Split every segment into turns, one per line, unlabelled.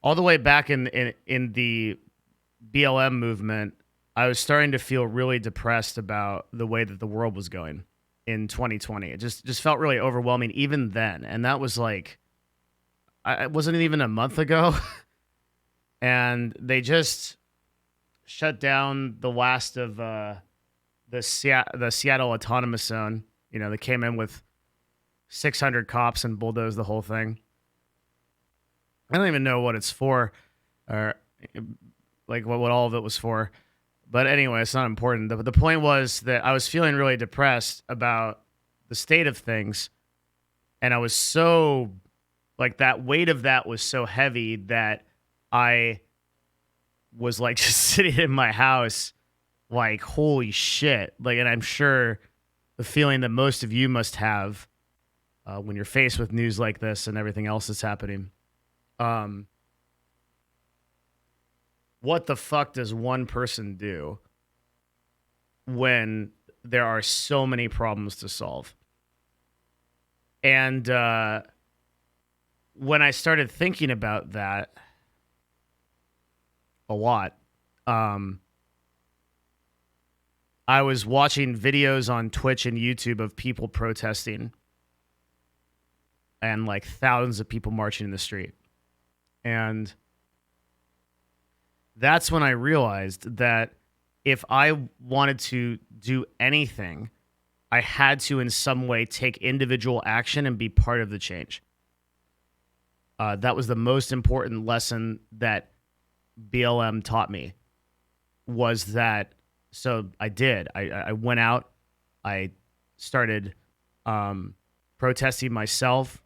all the way back in the BLM movement, I was starting to feel really depressed about the way that the world was going in 2020. It just felt really overwhelming even then, and that was like it wasn't even a month ago, and they just shut down the last of the Seattle Autonomous Zone. You know, they came in with 600 cops and bulldozed the whole thing. I don't even know what it's for, or like what all of it was for. But anyway, it's not important. The point was that I was feeling really depressed about the state of things, and I was so like that weight of that was so heavy that I was like just sitting in my house, like holy shit. Like, and I'm sure the feeling that most of you must have when you're faced with news like this and everything else that's happening. Um, what the fuck does one person do when there are so many problems to solve? And when I started thinking about that a lot, I was watching videos on Twitch and YouTube of people protesting and like thousands of people marching in the street. And that's when I realized that if I wanted to do anything, I had to in some way take individual action and be part of the change. That was the most important lesson that BLM taught me, was that, so I did. I went out, I started protesting myself.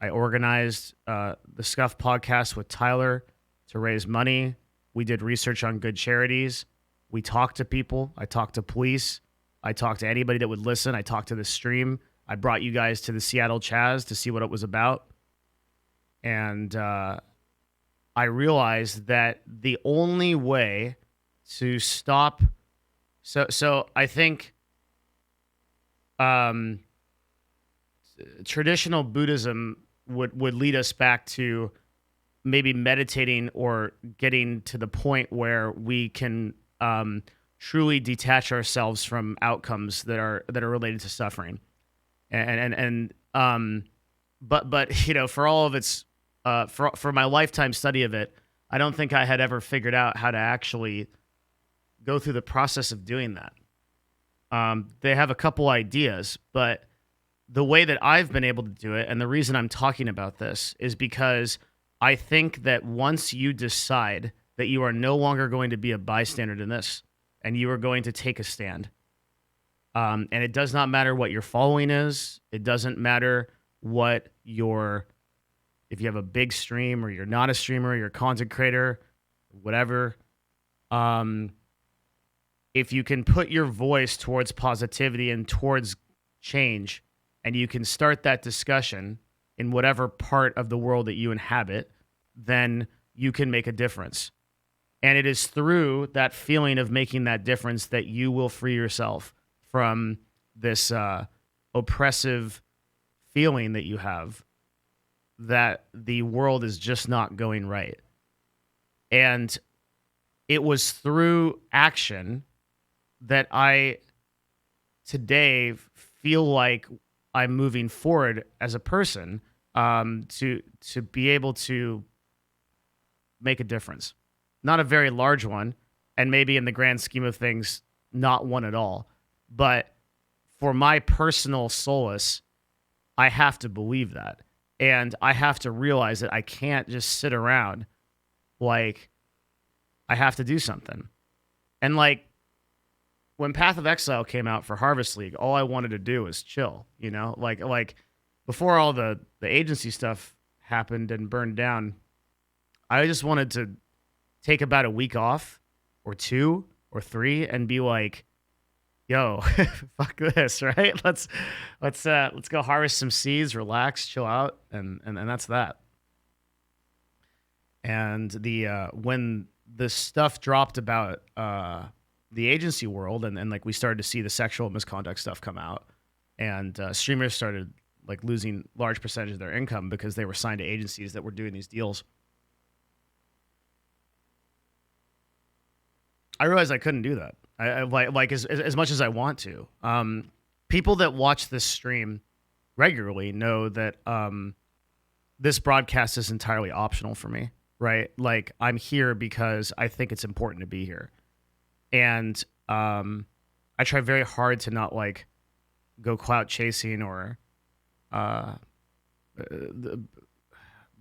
I organized the Scuff podcast with Tyler to raise money. We did research on good charities. We talked to people. I talked to police. I talked to anybody that would listen. I talked to the stream. I brought you guys to the Seattle Chaz to see what it was about. And I realized that the only way to stop... So I think traditional Buddhism would lead us back to maybe meditating or getting to the point where we can truly detach ourselves from outcomes that are related to suffering, but you know, for all of its for my lifetime study of it, I don't think I had ever figured out how to actually go through the process of doing that. They have a couple ideas, but the way that I've been able to do it, and the reason I'm talking about this, is because I think that once you decide that you are no longer going to be a bystander in this, and you are going to take a stand, and it does not matter what your following is, it doesn't matter what your, if you have a big stream or you're not a streamer, you're a content creator, whatever, if you can put your voice towards positivity and towards change, and you can start that discussion in whatever part of the world that you inhabit, then you can make a difference. And it is through that feeling of making that difference that you will free yourself from this oppressive feeling that you have that the world is just not going right. And it was through action that I today feel like I'm moving forward as a person, to be able to make a difference. Not a very large one, and maybe in the grand scheme of things, not one at all. But for my personal solace, I have to believe that. And I have to realize that I can't just sit around. Like, I have to do something. And like, when Path of Exile came out for Harvest League, all I wanted to do was chill, you know? Like before all the agency stuff happened and burned down, I just wanted to take about a week off or 2 or 3 and be like, yo, fuck this, right? Let's go harvest some seeds, relax, chill out, and that's that. And the when the stuff dropped about the agency world, and like we started to see the sexual misconduct stuff come out, and streamers started like losing large percentage of their income because they were signed to agencies that were doing these deals. I realized I couldn't do that. I like as much as I want to. People that watch this stream regularly know that this broadcast is entirely optional for me, right? Like I'm here because I think it's important to be here, and I try very hard to not like go clout chasing or the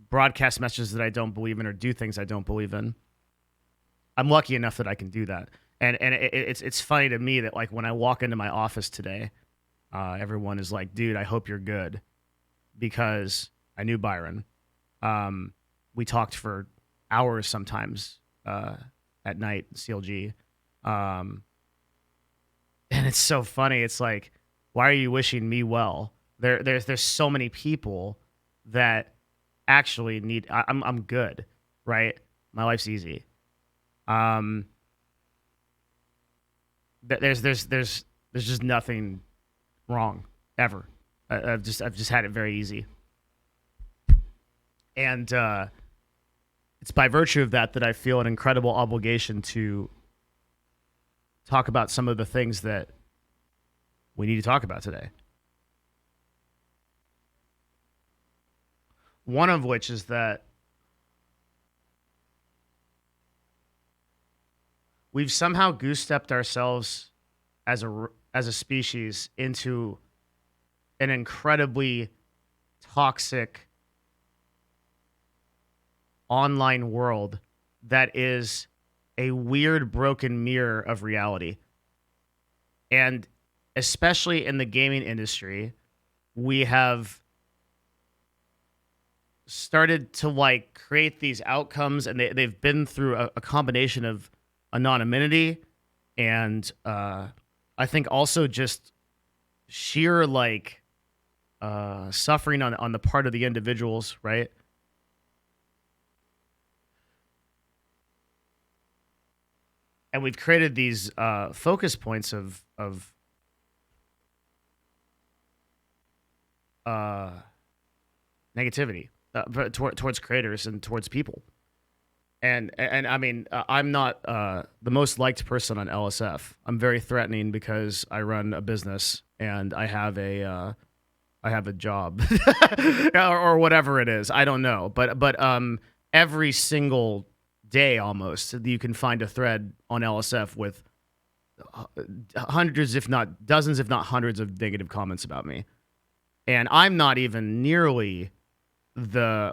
broadcast messages that I don't believe in or do things I don't believe in. I'm lucky enough that I can do that, and it's funny to me that like when I walk into my office today, everyone is like, "Dude, I hope you're good," because I knew Byron. We talked for hours sometimes at night, CLG. And it's so funny. It's like, why are you wishing me well? There's so many people that actually need. I'm good, right? My life's easy. There's just nothing wrong ever. I've just had it very easy. And it's by virtue of that I feel an incredible obligation to talk about some of the things that we need to talk about today. One of which is that we've somehow goose-stepped ourselves as a species into an incredibly toxic online world that is a weird broken mirror of reality. And especially in the gaming industry, we have started to like create these outcomes, and they've been through a combination of anonymity and I think also just sheer like suffering on the part of the individuals, right? And we've created these focus points of negativity towards creators and towards people. And I mean, I'm not the most liked person on LSF. I'm very threatening because I run a business and I have a job or whatever it is. I don't know, but every single day almost you can find a thread on LSF with hundreds, if not dozens, if not hundreds of negative comments about me. And I'm not even nearly the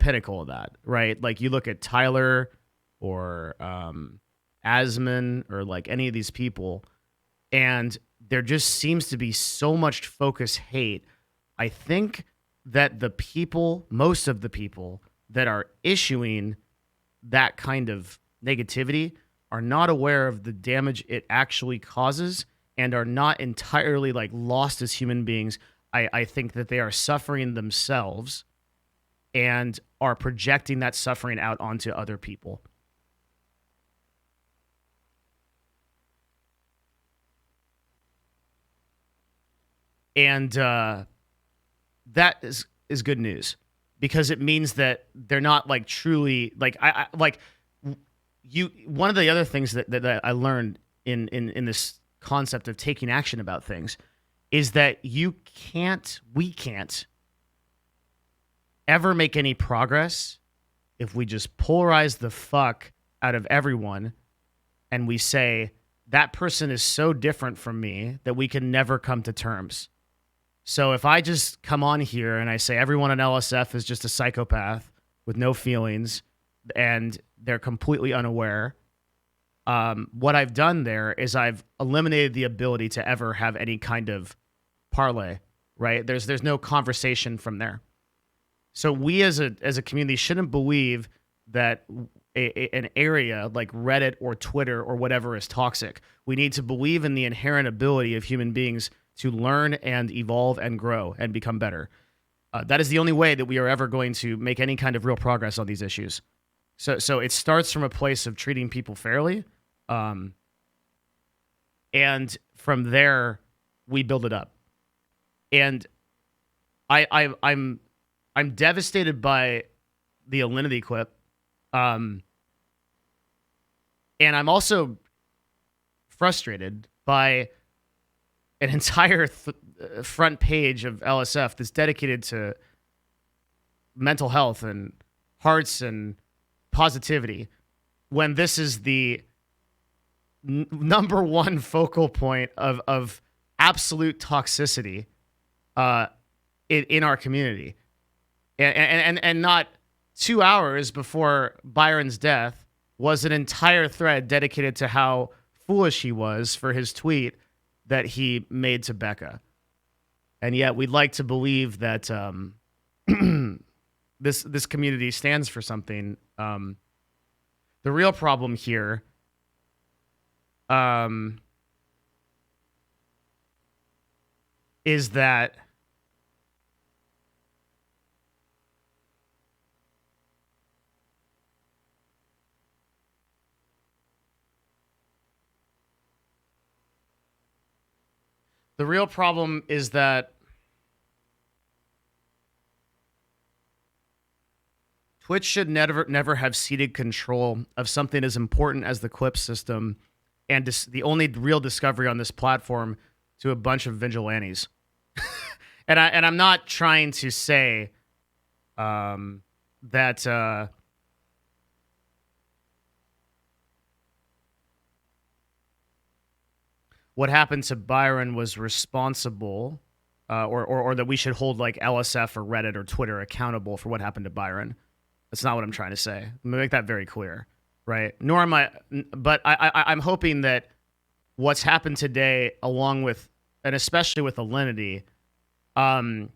pinnacle of that, right? Like you look at Tyler or Asman or like any of these people, and there just seems to be so much focus hate. I think that most of the people that are issuing that kind of negativity are not aware of the damage it actually causes and are not entirely like lost as human beings. I think that they are suffering themselves and are projecting that suffering out onto other people. And that is good news, because it means that they're not like truly like I like you. One of the other things that I learned in this concept of taking action about things is that we can't ever make any progress if we just polarize the fuck out of everyone and we say that person is so different from me that we can never come to terms. So if I just come on here and I say everyone on LSF is just a psychopath with no feelings and they're completely unaware, what I've done there is I've eliminated the ability to ever have any kind of parlay, right? There's no conversation from there. So we as a community shouldn't believe that an area like Reddit or Twitter or whatever is toxic. We need to believe in the inherent ability of human beings to learn and evolve and grow and become better. That is the only way that we are ever going to make any kind of real progress on these issues. So it starts from a place of treating people fairly, and from there we build it up. And I'm devastated by the Alinity clip, and I'm also frustrated by an entire front page of LSF that's dedicated to mental health and hearts and positivity, when this is the number one focal point of absolute toxicity in our community. And not 2 hours before Byron's death was an entire thread dedicated to how foolish he was for his tweet that he made to Becca. And yet we'd like to believe that this community stands for something. The real problem here is that Twitch should never have ceded control of something as important as the clip system and the only real discovery on this platform to a bunch of vigilantes. and I'm not trying to say that what happened to Byron was responsible, or that we should hold like LSF or Reddit or Twitter accountable for what happened to Byron. That's not what I'm trying to say. Let me make that very clear, right? Nor am I, but I'm hoping that what's happened today, along with, and especially with Alinity, that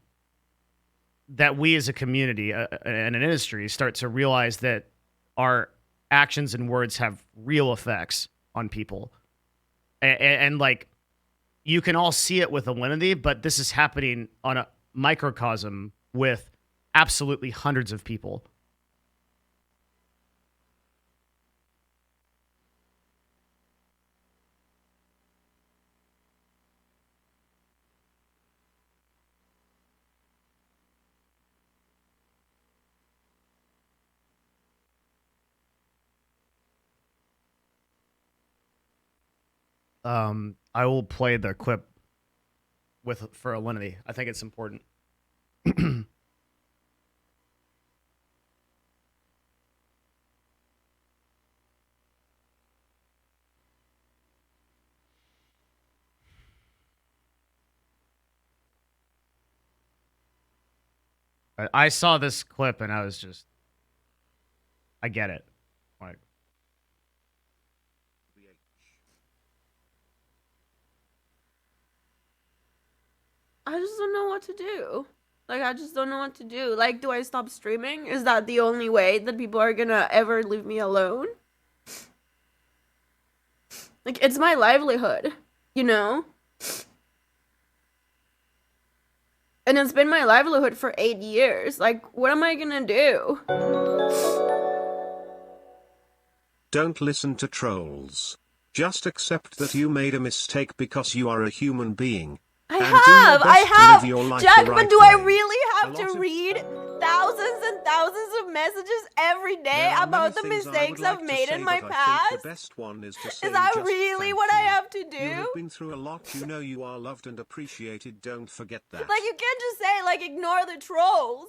we as a community and an industry start to realize that our actions and words have real effects on people. And like, you can all see it with Alinity, but this is happening on a microcosm with absolutely hundreds of people. I will play the clip for Alinity. I think it's important. I saw this clip and I was just, I get it. Like,
I just don't know what to do. Like, I just don't know what to do. Like, do I stop streaming? Is that the only way that people are gonna ever leave me alone? Like, it's my livelihood, you know? And it's been my livelihood for 8 years. Like, what am I gonna do?
Don't listen to trolls. Just accept that you made a mistake because you are a human being.
I have, Jack, but do I really have to read thousands and thousands of messages every day about the mistakes I've made in my past?
Is
that really what I have to do?
You have been through a lot, you know you are loved and appreciated, don't forget that.
Like, you can't just say, like, ignore the trolls.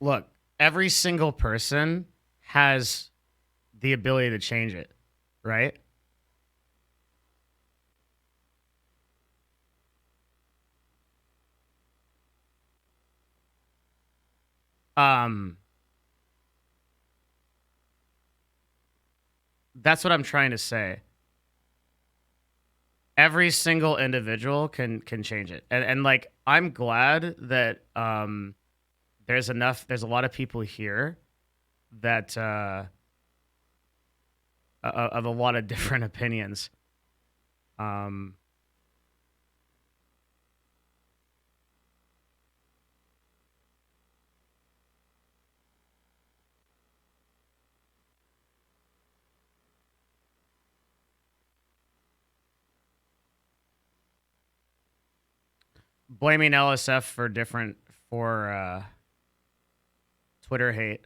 Look, every single person has the ability to change it, right? That's what I'm trying to say. Every single individual can change it. And like, I'm glad that there's a lot of people here that of a lot of different opinions. blaming LSF for Twitter hate.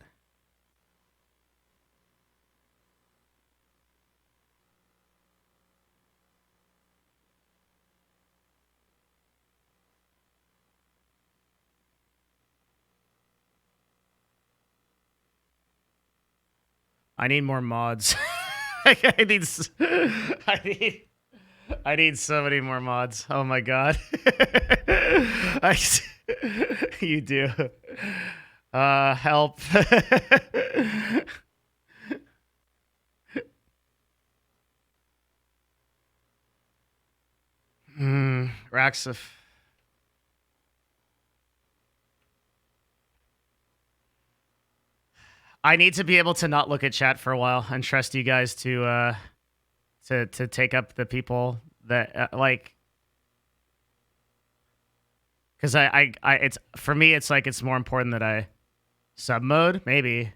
I need more mods. I need so many more mods. Oh my god. You do. Help. Raxif. I need to be able to not look at chat for a while and trust you guys to take up the people that like, because I it's for me it's like it's more important that I sub mode maybe.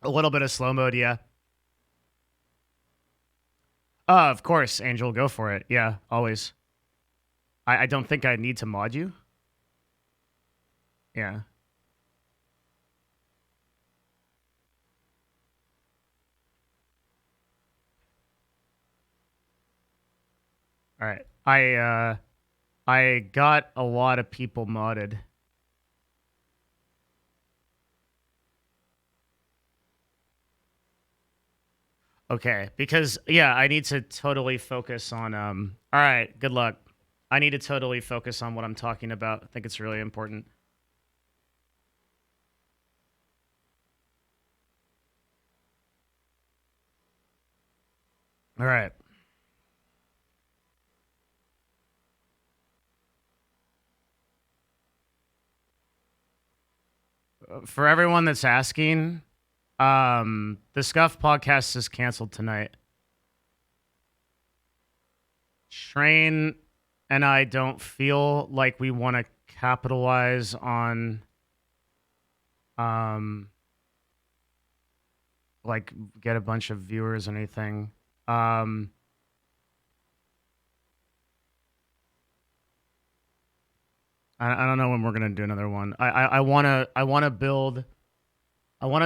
A little bit of slow mode, yeah. Of course, Angel, go for it. Yeah, always. I don't think I need to mod you. Yeah. All right. I got a lot of people modded. Okay, because yeah, I need to totally focus on all right, good luck. I need to totally focus on what I'm talking about. I think it's really important. All right. For everyone that's asking, the Scuff podcast is canceled tonight. Train and I don't feel like we want to capitalize on like get a bunch of viewers or anything. I don't know when we're gonna do another one. I wanna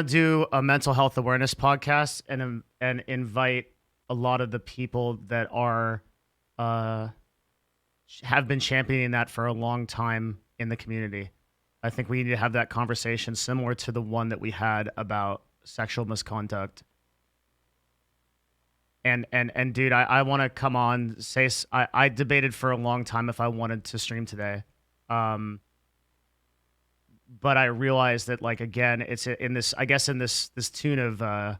do a mental health awareness podcast and invite a lot of the people that are have been championing that for a long time in the community. I think we need to have that conversation similar to the one that we had about sexual misconduct. And dude, I want to come on, I debated for a long time if I wanted to stream today. But I realized that, like, again, it's in this, I guess, in this tune of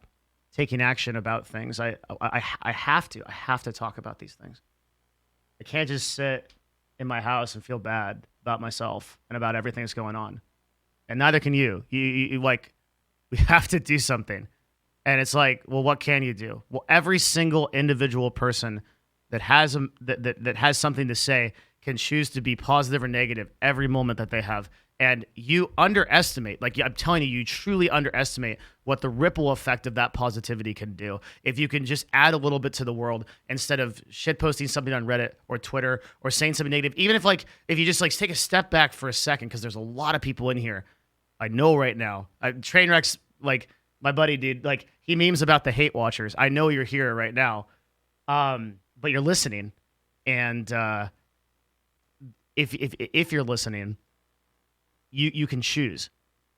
taking action about things. I have to talk about these things. I can't just sit in my house and feel bad about myself and about everything that's going on. And neither can you. You like, we have to do something. And it's like, well, what can you do? Well, every single individual person that has that has something to say can choose to be positive or negative every moment that they have. And you underestimate, like I'm telling you, you truly underestimate what the ripple effect of that positivity can do. If you can just add a little bit to the world instead of shitposting something on Reddit or Twitter or saying something negative, even if you just like take a step back for a second, because there's a lot of people in here. I know right now. Trainwreck's like my buddy, dude, like he memes about the hate watchers. I know you're here right now, but you're listening, and if you're listening, you can choose,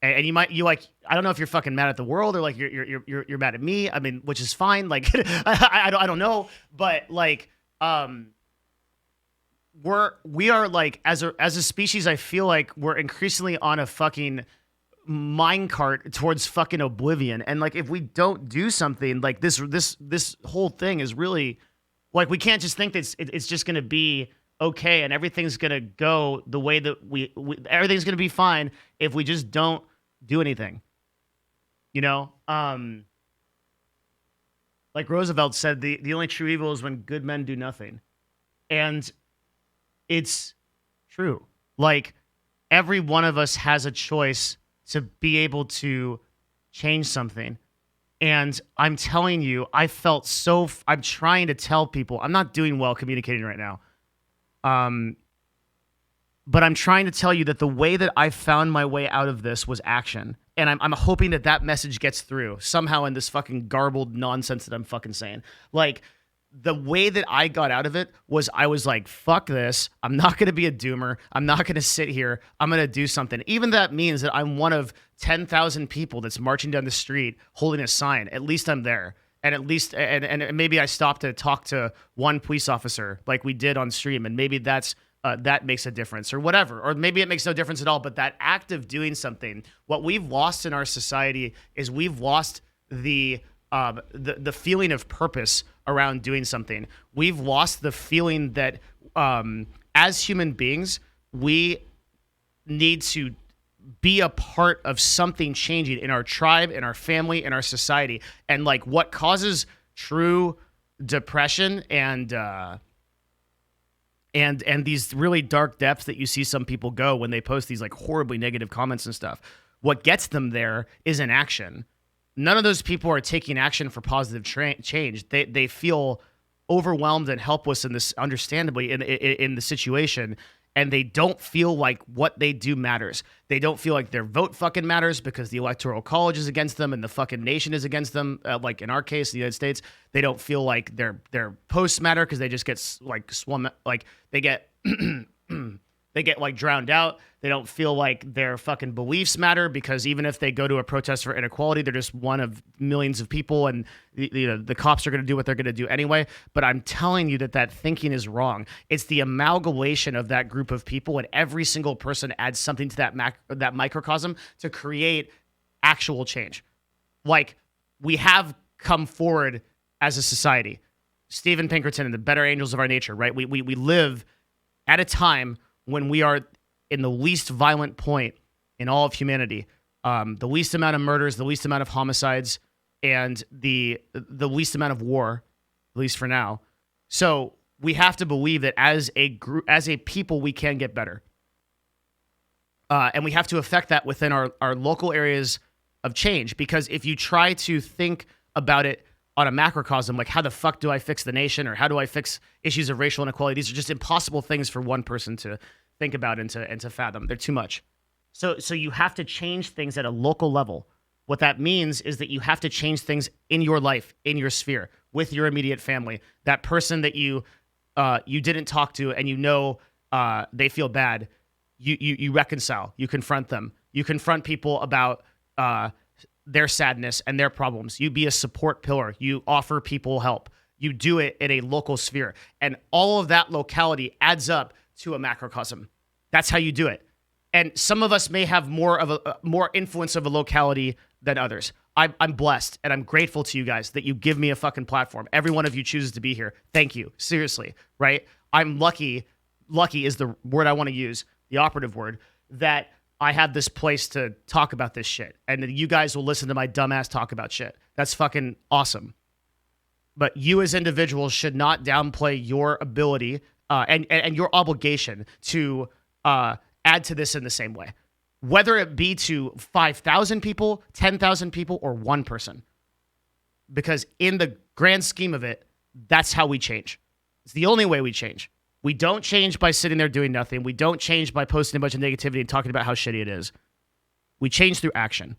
and you like, I don't know if you're fucking mad at the world or like you're mad at me. I mean, which is fine. Like I don't know, but like we are like as a species, I feel like we're increasingly on a fucking minecart towards fucking oblivion. And like if we don't do something, like this whole thing is really like, we can't just think that it's just gonna be okay and everything's gonna go the way that we everything's gonna be fine if we just don't do anything, you know. Like Roosevelt said, the only true evil is when good men do nothing. And it's true. Like every one of us has a choice to be able to change something. And I'm telling you, I felt so... I'm trying to tell people... I'm not doing well communicating right now. But I'm trying to tell you that the way that I found my way out of this was action. And I'm hoping that that message gets through somehow in this fucking garbled nonsense that I'm fucking saying. Like, the way that I got out of it was I was like, fuck this. I'm not going to be a doomer. I'm not going to sit here. I'm going to do something. Even that means that I'm one of 10,000 people that's marching down the street holding a sign. At least I'm there. And at least, and maybe I stopped to talk to one police officer like we did on stream. And maybe that makes a difference or whatever. Or maybe it makes no difference at all. But that act of doing something, what we've lost in our society is we've lost the feeling of purpose around doing something. We've lost the feeling that as human beings, we need to be a part of something changing in our tribe, in our family, in our society. And like what causes true depression and these really dark depths that you see some people go when they post these like horribly negative comments and stuff, what gets them there is inaction. None of those people are taking action for positive change. They feel overwhelmed and helpless in this, understandably, in the situation, and they don't feel like what they do matters. They don't feel like their vote fucking matters because the Electoral College is against them and the fucking nation is against them. Like in our case, the United States, they don't feel like their posts matter because they just get like swum, like they get they get like drowned out. They don't feel like their fucking beliefs matter because even if they go to a protest for inequality, they're just one of millions of people, and the cops are going to do what they're going to do anyway. But I'm telling you that thinking is wrong. It's the amalgamation of that group of people, and every single person adds something to that microcosm to create actual change. Like, we have come forward as a society. Steven Pinkerton and the better angels of our nature, right? We live at a time when we are in the least violent point in all of humanity, the least amount of murders, the least amount of homicides, and the least amount of war, at least for now. So we have to believe that as a group, as a people, we can get better. And we have to affect that within our local areas of change. Because if you try to think about it on a macrocosm, like how the fuck do I fix the nation, or how do I fix issues of racial inequality? These are just impossible things for one person to think about and to fathom. They're too much. So you have to change things at a local level. What that means is that you have to change things in your life, in your sphere, with your immediate family. That person that you didn't talk to and they feel bad, you reconcile, you confront them. You confront people about their sadness and their problems. You be a support pillar. You offer people help. You do it in a local sphere. And all of that locality adds up to a macrocosm. That's how you do it. And some of us may have more influence of a locality than others. I'm blessed and I'm grateful to you guys that you give me a fucking platform. Every one of you chooses to be here. Thank you. Seriously, right? I'm lucky. Lucky is the word I want to use, the operative word, that I have this place to talk about this shit. And that you guys will listen to my dumbass talk about shit. That's fucking awesome. But you as individuals should not downplay your ability and your obligation to add to this in the same way, whether it be to 5,000 people, 10,000 people, or one person. Because in the grand scheme of it, that's how we change. It's the only way we change. We don't change by sitting there doing nothing. We don't change by posting a bunch of negativity and talking about how shitty it is. We change through action.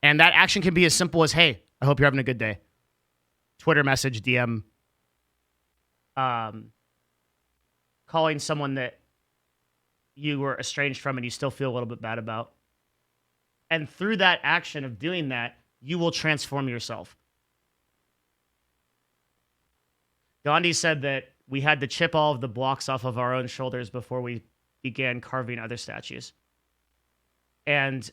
And that action can be as simple as, hey, I hope you're having a good day. Twitter message, DM, calling someone that you were estranged from and you still feel a little bit bad about. And through that action of doing that, you will transform yourself. Gandhi said that we had to chip all of the blocks off of our own shoulders before we began carving other statues. And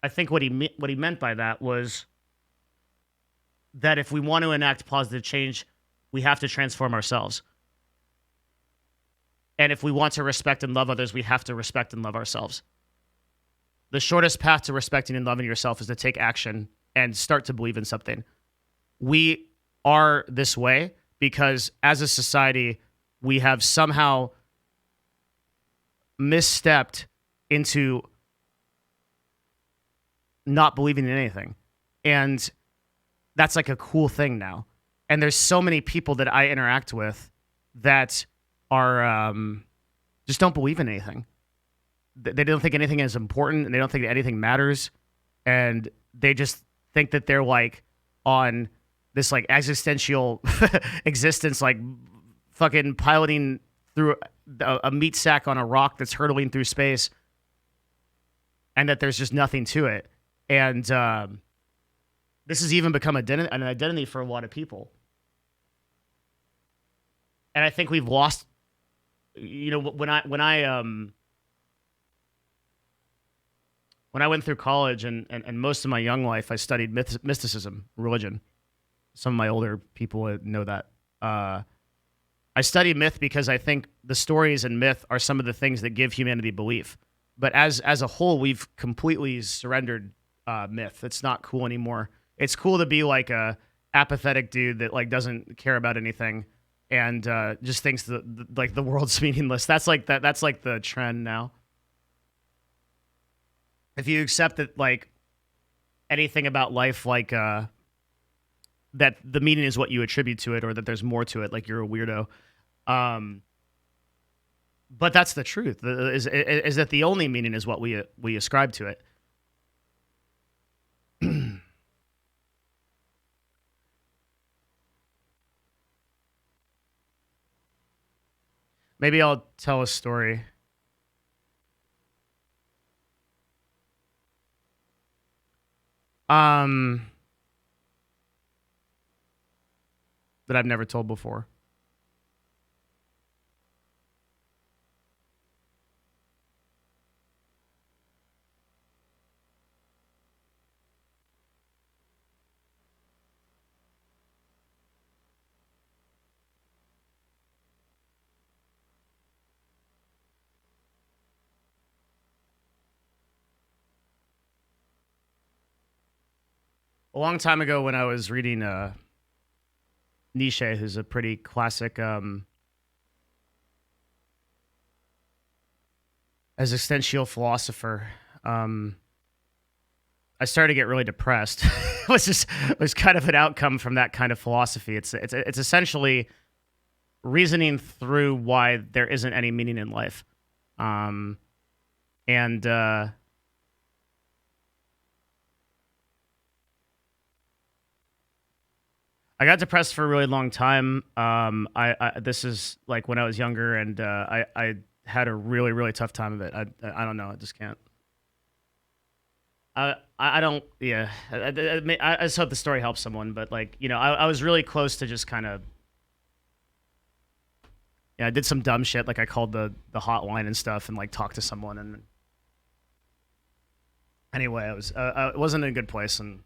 I think what he meant by that was that if we want to enact positive change, we have to transform ourselves. And if we want to respect and love others, we have to respect and love ourselves. The shortest path to respecting and loving yourself is to take action and start to believe in something. We are this way because as a society, we have somehow misstepped into not believing in anything. And that's like a cool thing now. And there's so many people that I interact with that are just don't believe in anything. They don't think anything is important, and they don't think that anything matters. And they just think that they're like on this like existential existence, like fucking piloting through a meat sack on a rock that's hurtling through space, and that there's just nothing to it. And this has even become an identity for a lot of people. And I think we've lost, you know, when I went through college and most of my young life, I studied mysticism, religion. Some of my older people know that. I study myth because I think the stories in myth are some of the things that give humanity belief. But as a whole, we've completely surrendered myth. It's not cool anymore. It's cool to be like a apathetic dude that like doesn't care about anything and just thinks that like the world's meaningless. That's like the trend now. If you accept that like anything about life, like that the meaning is what you attribute to it, or that there's more to it, like you're a weirdo. But that's the truth. Is that the only meaning is what we ascribe to it. Maybe I'll tell a story. That I've never told before. A long time ago when I was reading Nietzsche, who's a pretty classic existential philosopher, I started to get really depressed. It was kind of an outcome from that kind of philosophy. It's essentially reasoning through why there isn't any meaning in life. I got depressed for a really long time. This is like when I was younger, and I had a really, really tough time of it. I don't know. I just can't. I don't. Yeah. I just hope the story helps someone. But like, you know, I was really close to just kind of. Yeah, I did some dumb shit. Like I called the hotline and stuff, and like talked to someone. And anyway, I wasn't in a good place. And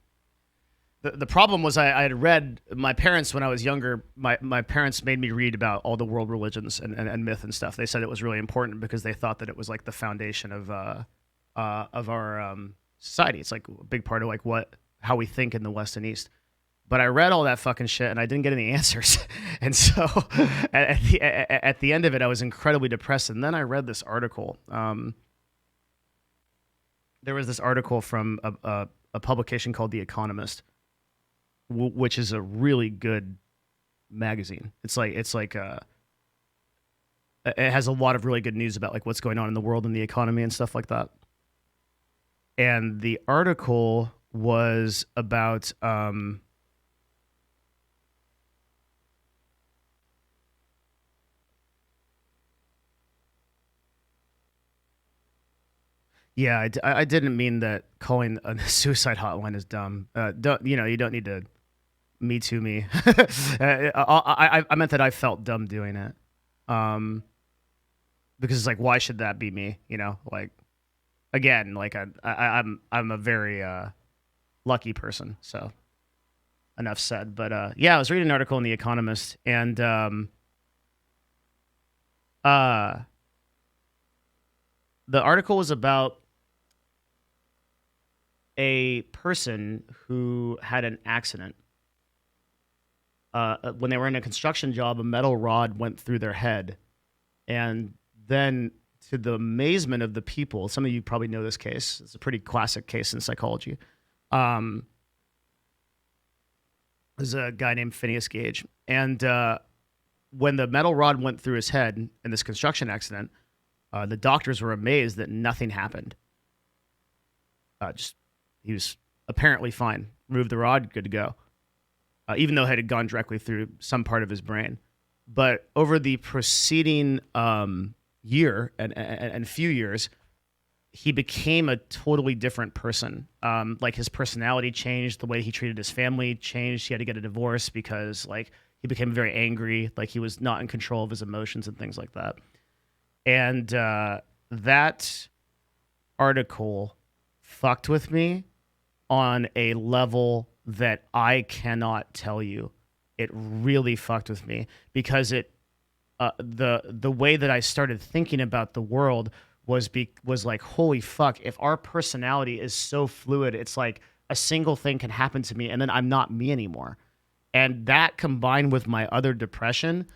the problem was I had read, my parents when I was younger. My parents made me read about all the world religions and myth and stuff. They said it was really important because they thought that it was like the foundation of our society. It's like a big part of like how we think in the West and East. But I read all that fucking shit and I didn't get any answers. And so at the end of it, I was incredibly depressed. And then I read this article. There was this article from a publication called The Economist, which is a really good magazine. It has a lot of really good news about like what's going on in the world and the economy and stuff like that. And the article was about yeah, I didn't mean that calling a suicide hotline is dumb. You don't need to Me Too me. I meant that I felt dumb doing it. Because it's like, why should that be me? You know, like, again, like I'm a very lucky person. So enough said. But yeah, I was reading an article in The Economist, and the article was about a person who had an accident. When they were in a construction job, a metal rod went through their head, and then to the amazement of the people, some of you probably know this case. It's a pretty classic case in psychology. There's a guy named Phineas Gage. And when the metal rod went through his head in this construction accident, the doctors were amazed that nothing happened. He was apparently fine. Removed the rod, good to go. Even though it had gone directly through some part of his brain. But over the preceding year and few years, he became a totally different person. Like his personality changed, the way he treated his family changed. He had to get a divorce because like he became very angry, like he was not in control of his emotions and things like that. And that article fucked with me on a level that I cannot tell you. It really fucked with me because the way that I started thinking about the world was like, holy fuck, if our personality is so fluid, it's like a single thing can happen to me and then I'm not me anymore. And that combined with my other depression,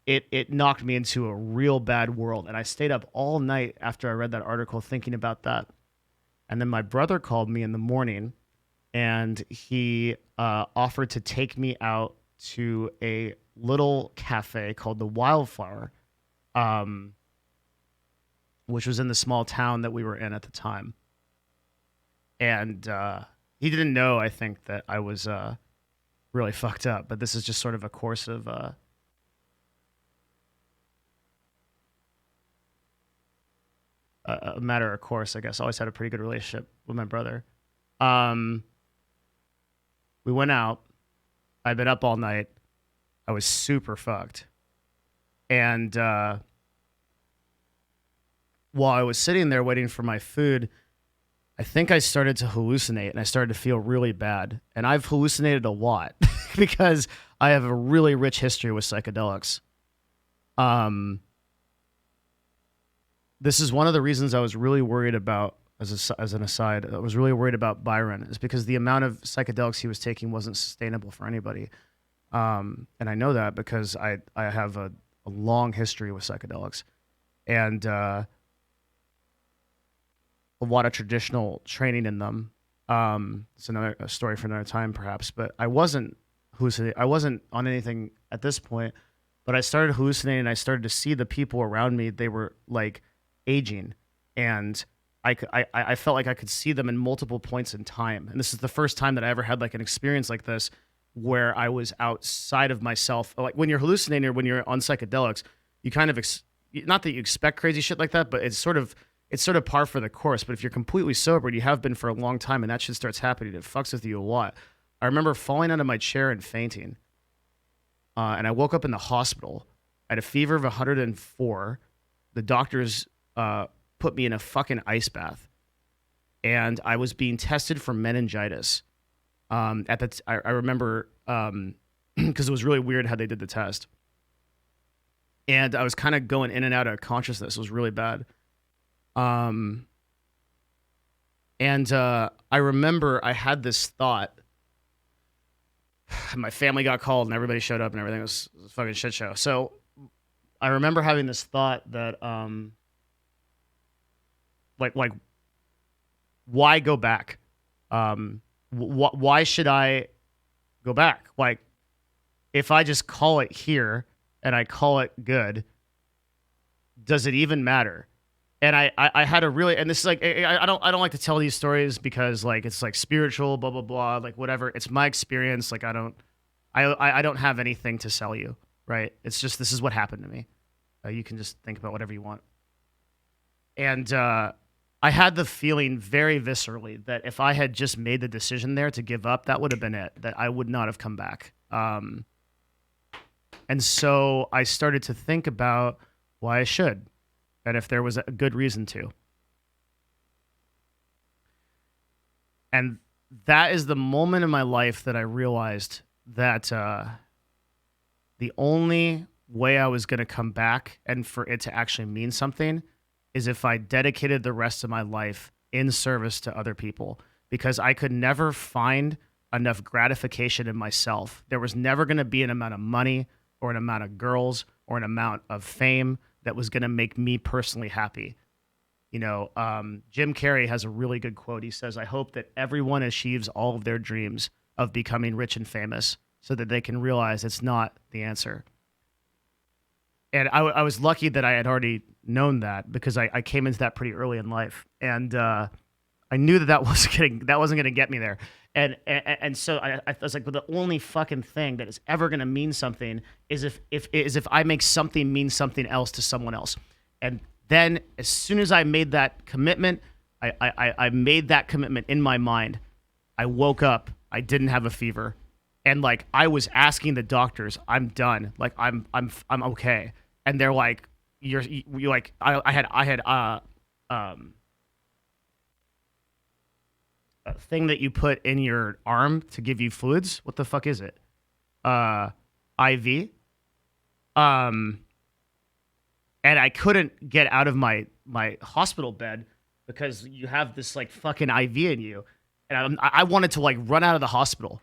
it knocked me into a real bad world. And I stayed up all night after I read that article thinking about that. And then my brother called me in the morning and he offered to take me out to a little cafe called the Wildflower, which was in the small town that we were in at the time. And he didn't know, I think, that I was really fucked up. But this is just sort of a course of a matter of course, I guess. I always had a pretty good relationship with my brother. We went out. I'd been up all night. I was super fucked. And while I was sitting there waiting for my food, I think I started to hallucinate and I started to feel really bad. And I've hallucinated a lot because I have a really rich history with psychedelics. This is one of the reasons I was really worried about, as an aside, I was really worried about Byron, is because the amount of psychedelics he was taking wasn't sustainable for anybody. And I know that because I have a long history with psychedelics and a lot of traditional training in them. It's a story for another time, perhaps. But I wasn't hallucinating. I wasn't on anything at this point. But I started hallucinating. I started to see the people around me. They were like aging, and I felt like I could see them in multiple points in time. And this is the first time that I ever had like an experience like this, where I was outside of myself. Like when you're hallucinating or when you're on psychedelics, you kind of not that you expect crazy shit like that, but it's sort of par for the course. But if you're completely sober, and you have been for a long time, and that shit starts happening, it fucks with you a lot. I remember falling out of my chair and fainting. And I woke up in the hospital. I had a fever of 104. The doctors put me in a fucking ice bath. And I was being tested for meningitis. I remember, because it was really weird how they did the test. And I was kind of going in and out of consciousness. It was really bad. And I remember I had this thought. My family got called and everybody showed up and everything was a fucking shit show. So I remember having this thought that, like, why go back? Why should I go back? Like, if I just call it here and I call it good, does it even matter? And I had a really, and this is like, I don't like to tell these stories because like it's like spiritual, blah blah blah, like whatever. It's my experience. Like I don't have anything to sell you, right? It's just, this is what happened to me. You can just think about whatever you want. And I had the feeling very viscerally that if I had just made the decision there to give up, that would have been it. That I would not have come back. And so I started to think about why I should. And if there was a good reason to. And that is the moment in my life that I realized that the only way I was going to come back and for it to actually mean something is if I dedicated the rest of my life in service to other people. Because I could never find enough gratification in myself. There was never going to be an amount of money or an amount of girls or an amount of fame that was going to make me personally happy. You know, Jim Carrey has a really good quote. He says, I hope that everyone achieves all of their dreams of becoming rich and famous so that they can realize it's not the answer. And I was lucky that I had already known that because I came into that pretty early in life. And I knew that wasn't going to get me there. And so I was like, well, the only fucking thing that is ever going to mean something is if I make something mean something else to someone else. And then as soon as I made that commitment, I made that commitment in my mind. I woke up. I didn't have a fever. And like I was asking the doctors, I'm done. Like I'm okay. And they're like, you're like, I had a thing that you put in your arm to give you fluids. What the fuck is it? IV. And I couldn't get out of my hospital bed because you have this like fucking IV in you. And I wanted to like run out of the hospital.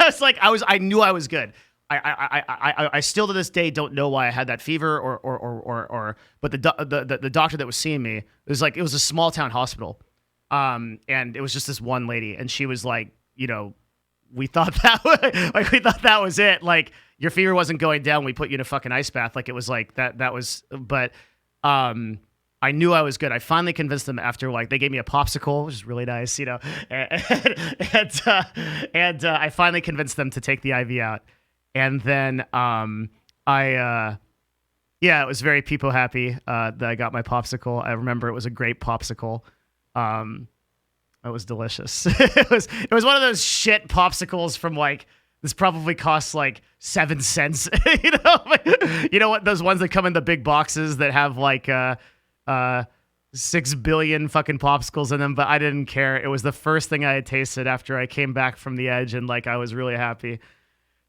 It's like I knew I was good. I still to this day don't know why I had that fever but the doctor that was seeing me, it was a small town hospital. And it was just this one lady, and she was like, you know, we thought that was it. Like your fever wasn't going down. We put you in a fucking ice bath. Like it was like that was, but, I knew I was good. I finally convinced them after like they gave me a popsicle, which is really nice, you know, and I finally convinced them to take the IV out. And then, it was very people happy, that I got my popsicle. I remember it was a grape popsicle. It was delicious. It was one of those shit popsicles from like, this probably costs like 7 cents. You know what? Those ones that come in the big boxes that have like, 6 billion fucking popsicles in them, but I didn't care. It was the first thing I had tasted after I came back from the edge, and like I was really happy.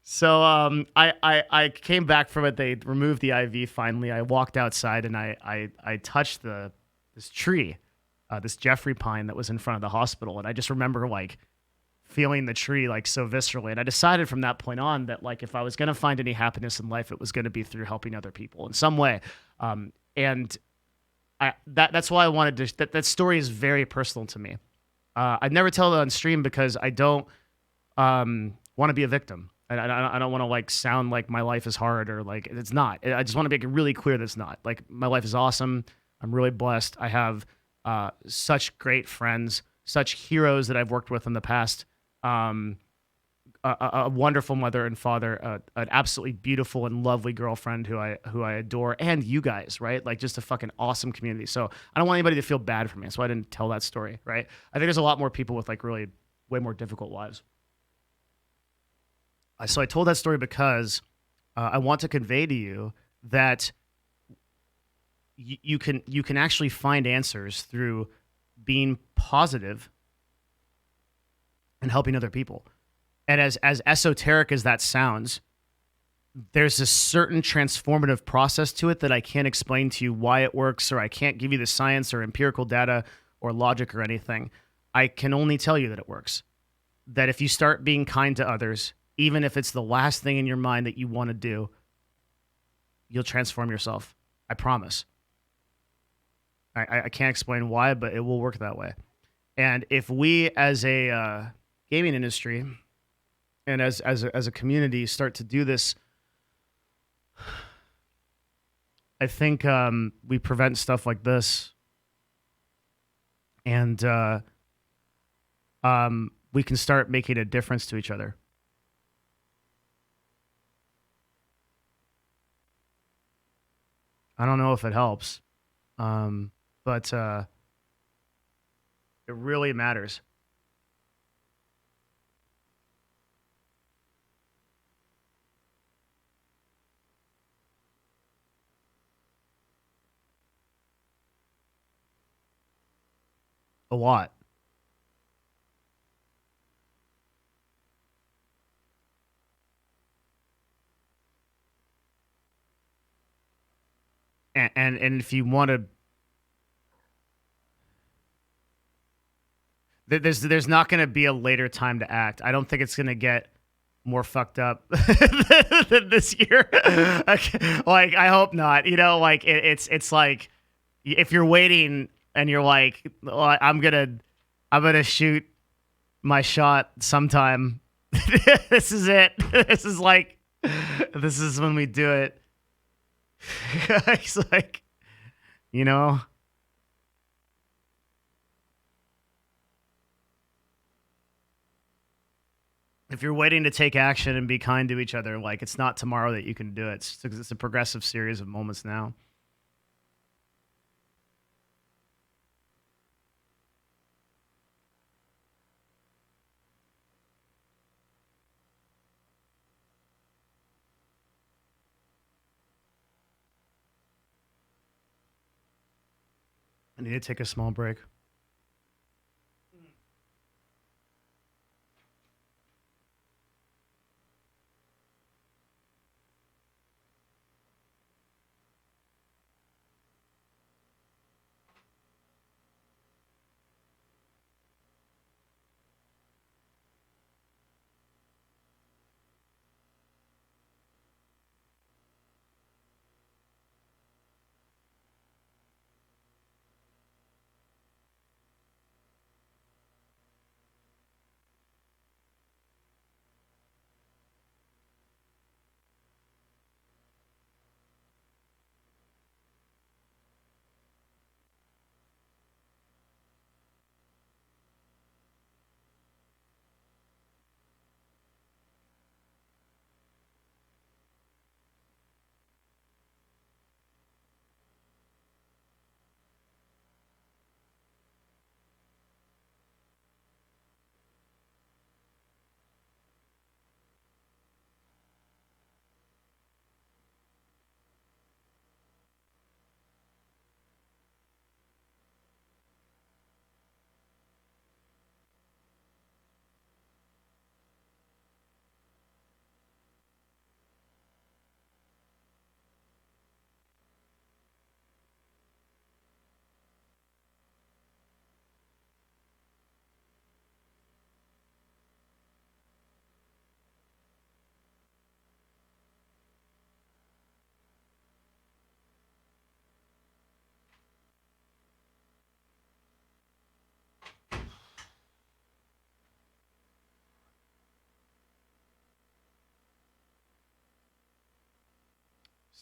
So I came back from it. They removed the IV finally. I walked outside and I touched this tree, this Jeffrey pine that was in front of the hospital, and I just remember like feeling the tree like so viscerally. And I decided from that point on that like if I was gonna find any happiness in life, it was gonna be through helping other people in some way. And that's why I wanted to. That story is very personal to me. I never tell it on stream because I don't want to be a victim. I don't want to like sound like my life is hard or like it's not. I just want to make it really clear that it's not. Like my life is awesome. I'm really blessed. I have such great friends, such heroes that I've worked with in the past. A wonderful mother and father, an absolutely beautiful and lovely girlfriend who I adore, and you guys, right? Like just a fucking awesome community. So I don't want anybody to feel bad for me. So I didn't tell that story, right? I think there's a lot more people with like really way more difficult lives. So I told that story because I want to convey to you that you can actually find answers through being positive and helping other people. And as esoteric as that sounds, there's a certain transformative process to it that I can't explain to you why it works, or I can't give you the science or empirical data or logic or anything. I can only tell you that it works. That if you start being kind to others, even if it's the last thing in your mind that you want to do, you'll transform yourself. I promise. I can't explain why, but it will work that way. And if we as a gaming industry and as a community start to do this, I think we prevent stuff like this, and we can start making a difference to each other. I don't know if it helps, but it really matters. A lot. And if you want to, there's not going to be a later time to act. I don't think it's going to get more fucked up than this year. Like, I hope not. You know, like it's like if you're waiting and you're like, well, I'm gonna shoot my shot sometime. This is it. This is when we do it. It's like, you know. If you're waiting to take action and be kind to each other, like, it's not tomorrow that you can do it. It's a progressive series of moments now. I need to take a small break.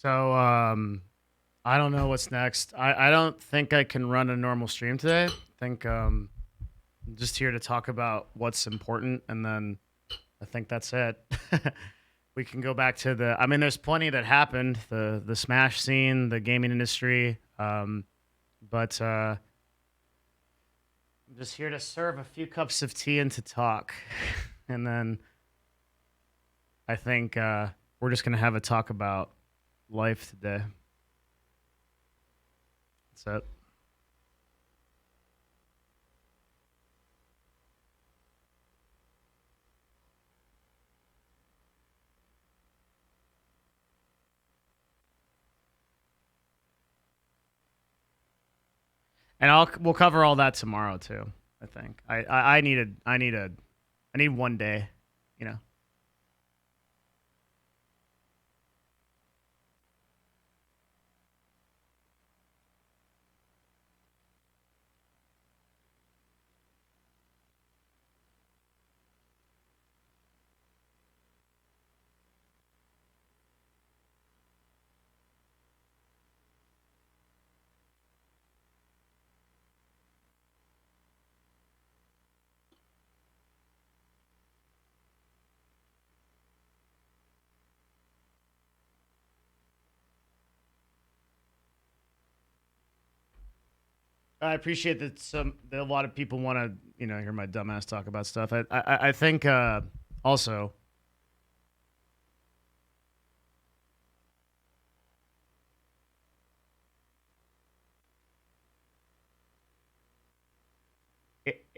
So, I don't know what's next. I don't think I can run a normal stream today. I think I'm just here to talk about what's important, and then I think that's it. We can go back to I mean, there's plenty that happened, the Smash scene, the gaming industry, but I'm just here to serve a few cups of tea and to talk. And then I think we're just going to have a talk about life today. That's it. And we'll cover all that tomorrow too. I think I need 1 day, you know. I appreciate that a lot of people want to, you know, hear my dumbass talk about stuff. I think also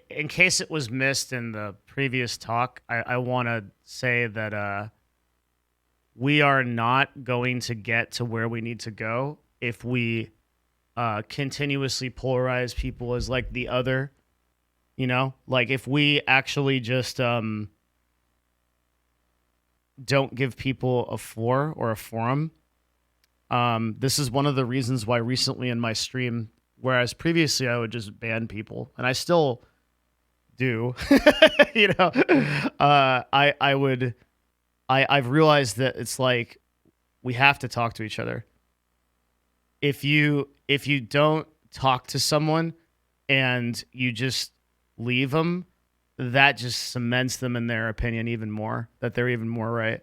in case it was missed in the previous talk, I want to say that we are not going to get to where we need to go if we continuously polarize people as like the other, you know, like if we actually just don't give people a floor or a forum. This is one of the reasons why recently in my stream, whereas previously I would just ban people, and I still do, I've realized that it's like we have to talk to each other. If you don't talk to someone and you just leave them, that just cements them in their opinion even more, that they're even more right.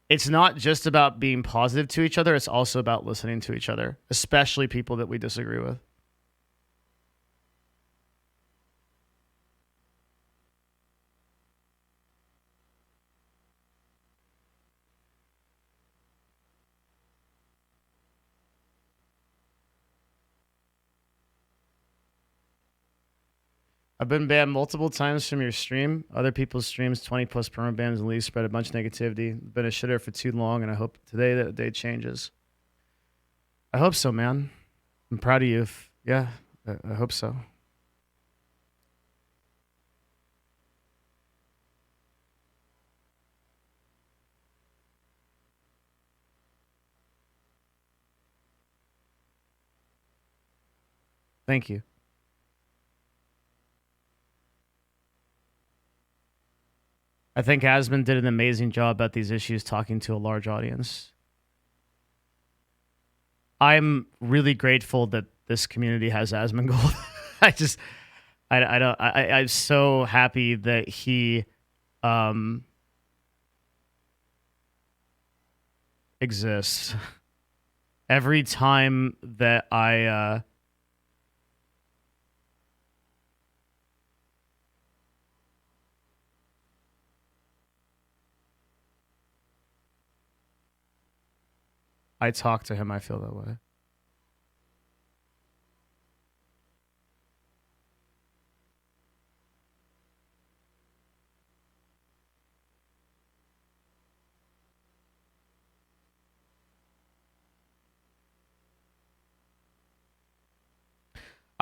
It's not just about being positive to each other. It's also about listening to each other, especially people that we disagree with. I've been banned multiple times from your stream. Other people's streams, 20 plus perma bans and leaves, spread a bunch of negativity. Been a shitter for too long, and I hope today that the day changes. I hope so, man. I'm proud of you. Yeah, I hope so. Thank you. I think Asmund did an amazing job about these issues, talking to a large audience. I'm really grateful that this community has Asmongold. I'm so happy that he exists. Every time that I talk to him, I feel that way.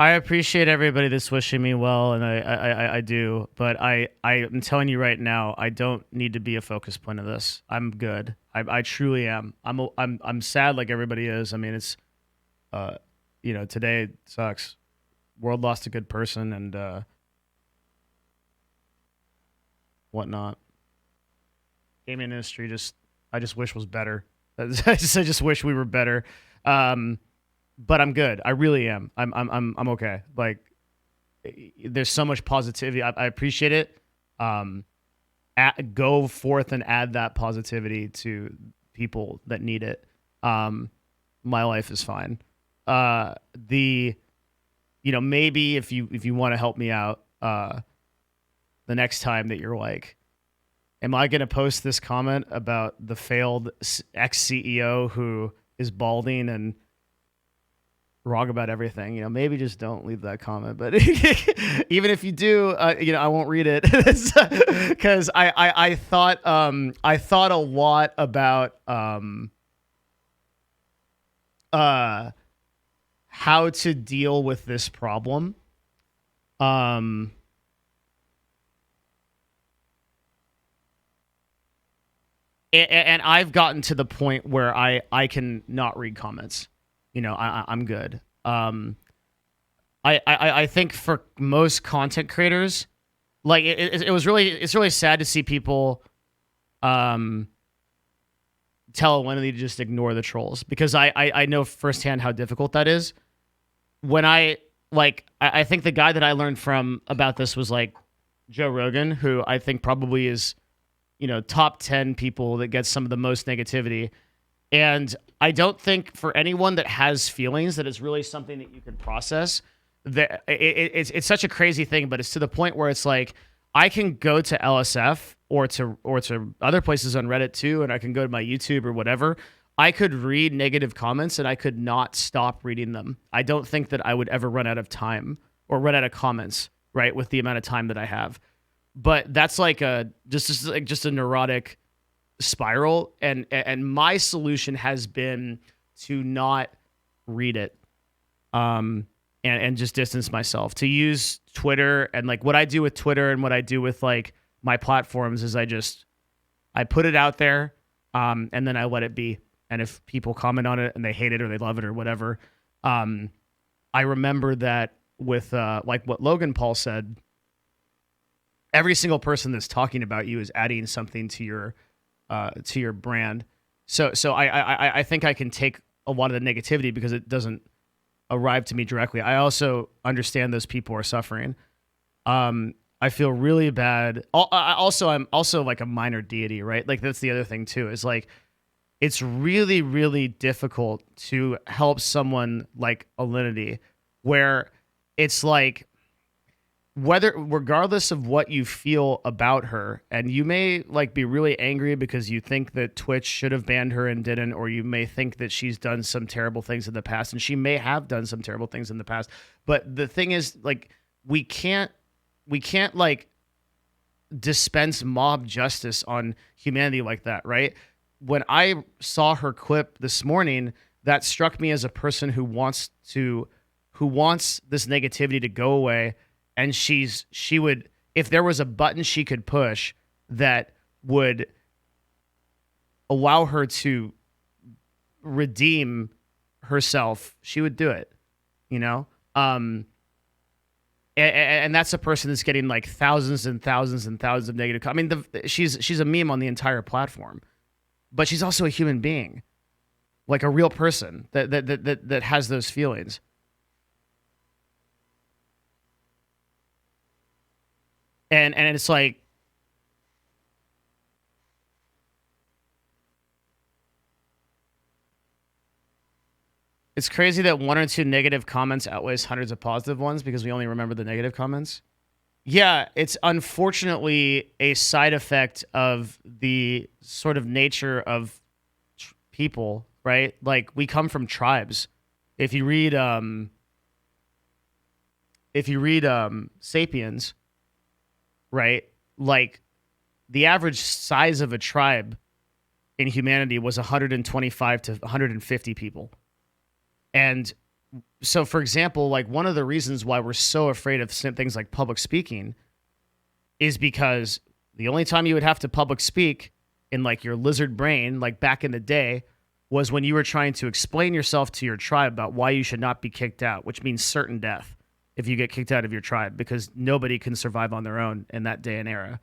I appreciate everybody that's wishing me well, and I do, but I'm telling you right now, I don't need to be a focus point of this. I'm good. I truly am. I'm sad like everybody is. I mean, it's today it sucks. World lost a good person and whatnot. Gaming industry I just wish was better. I just wish we were better. But I'm good. I really am. I'm okay. Like, there's so much positivity. I appreciate it. Go forth and add that positivity to people that need it. My life is fine. Maybe if you want to help me out, the next time that you're like, am I going to post this comment about the failed ex-CEO who is balding and wrong about everything, maybe just don't leave that comment. But even if you do, I won't read it because I thought a lot about how to deal with this problem. And I've gotten to the point where I can not read comments. I'm good. I think for most content creators, like it's really sad to see people tell Lenny to just ignore the trolls, because I know firsthand how difficult that is. When I think the guy that I learned from about this was like Joe Rogan, who I think probably is, top 10 people that gets some of the most negativity. And I don't think for anyone that has feelings that it's really something that you can process. That it's such a crazy thing, but it's to the point where it's like I can go to LSF or to other places on Reddit too, and I can go to my YouTube or whatever. I could read negative comments and I could not stop reading them. I don't think that I would ever run out of time or run out of comments, right, with the amount of time that I have. But that's like just a neurotic spiral, and my solution has been to not read it, and just distance myself, to use Twitter, and like what I do with Twitter and what I do with like my platforms is I put it out there, and then I let it be. And if people comment on it and they hate it or they love it or whatever, I remember that with like what Logan Paul said, every single person that's talking about you is adding something to your brand. So I think I can take a lot of the negativity because it doesn't arrive to me directly. I also understand those people are suffering. I feel really bad. I'm also like a minor deity, right? Like that's the other thing too, is like, it's really, really difficult to help someone like Alinity, where it's like, regardless of what you feel about her, and you may like be really angry because you think that Twitch should have banned her and didn't, or you may think that she's done some terrible things in the past, and she may have done some terrible things in the past. But the thing is, like, we can't like dispense mob justice on humanity like that, right? When I saw her clip this morning, that struck me as a person who wants this negativity to go away. And she would, if there was a button she could push that would allow her to redeem herself, she would do it, you know? And that's a person that's getting like thousands and thousands and thousands of negative. I mean, she's a meme on the entire platform, but she's also a human being, like a real person that has those feelings. And it's like, it's crazy that one or two negative comments outweighs hundreds of positive ones because we only remember the negative comments. Yeah, it's unfortunately a side effect of the sort of nature of people, right? Like, we come from tribes. If you read Sapiens, right? Like, the average size of a tribe in humanity was 125 to 150 people. And so, for example, like, one of the reasons why we're so afraid of things like public speaking is because the only time you would have to public speak in like your lizard brain, like back in the day, was when you were trying to explain yourself to your tribe about why you should not be kicked out, which means certain death if you get kicked out of your tribe, because nobody can survive on their own in that day and era.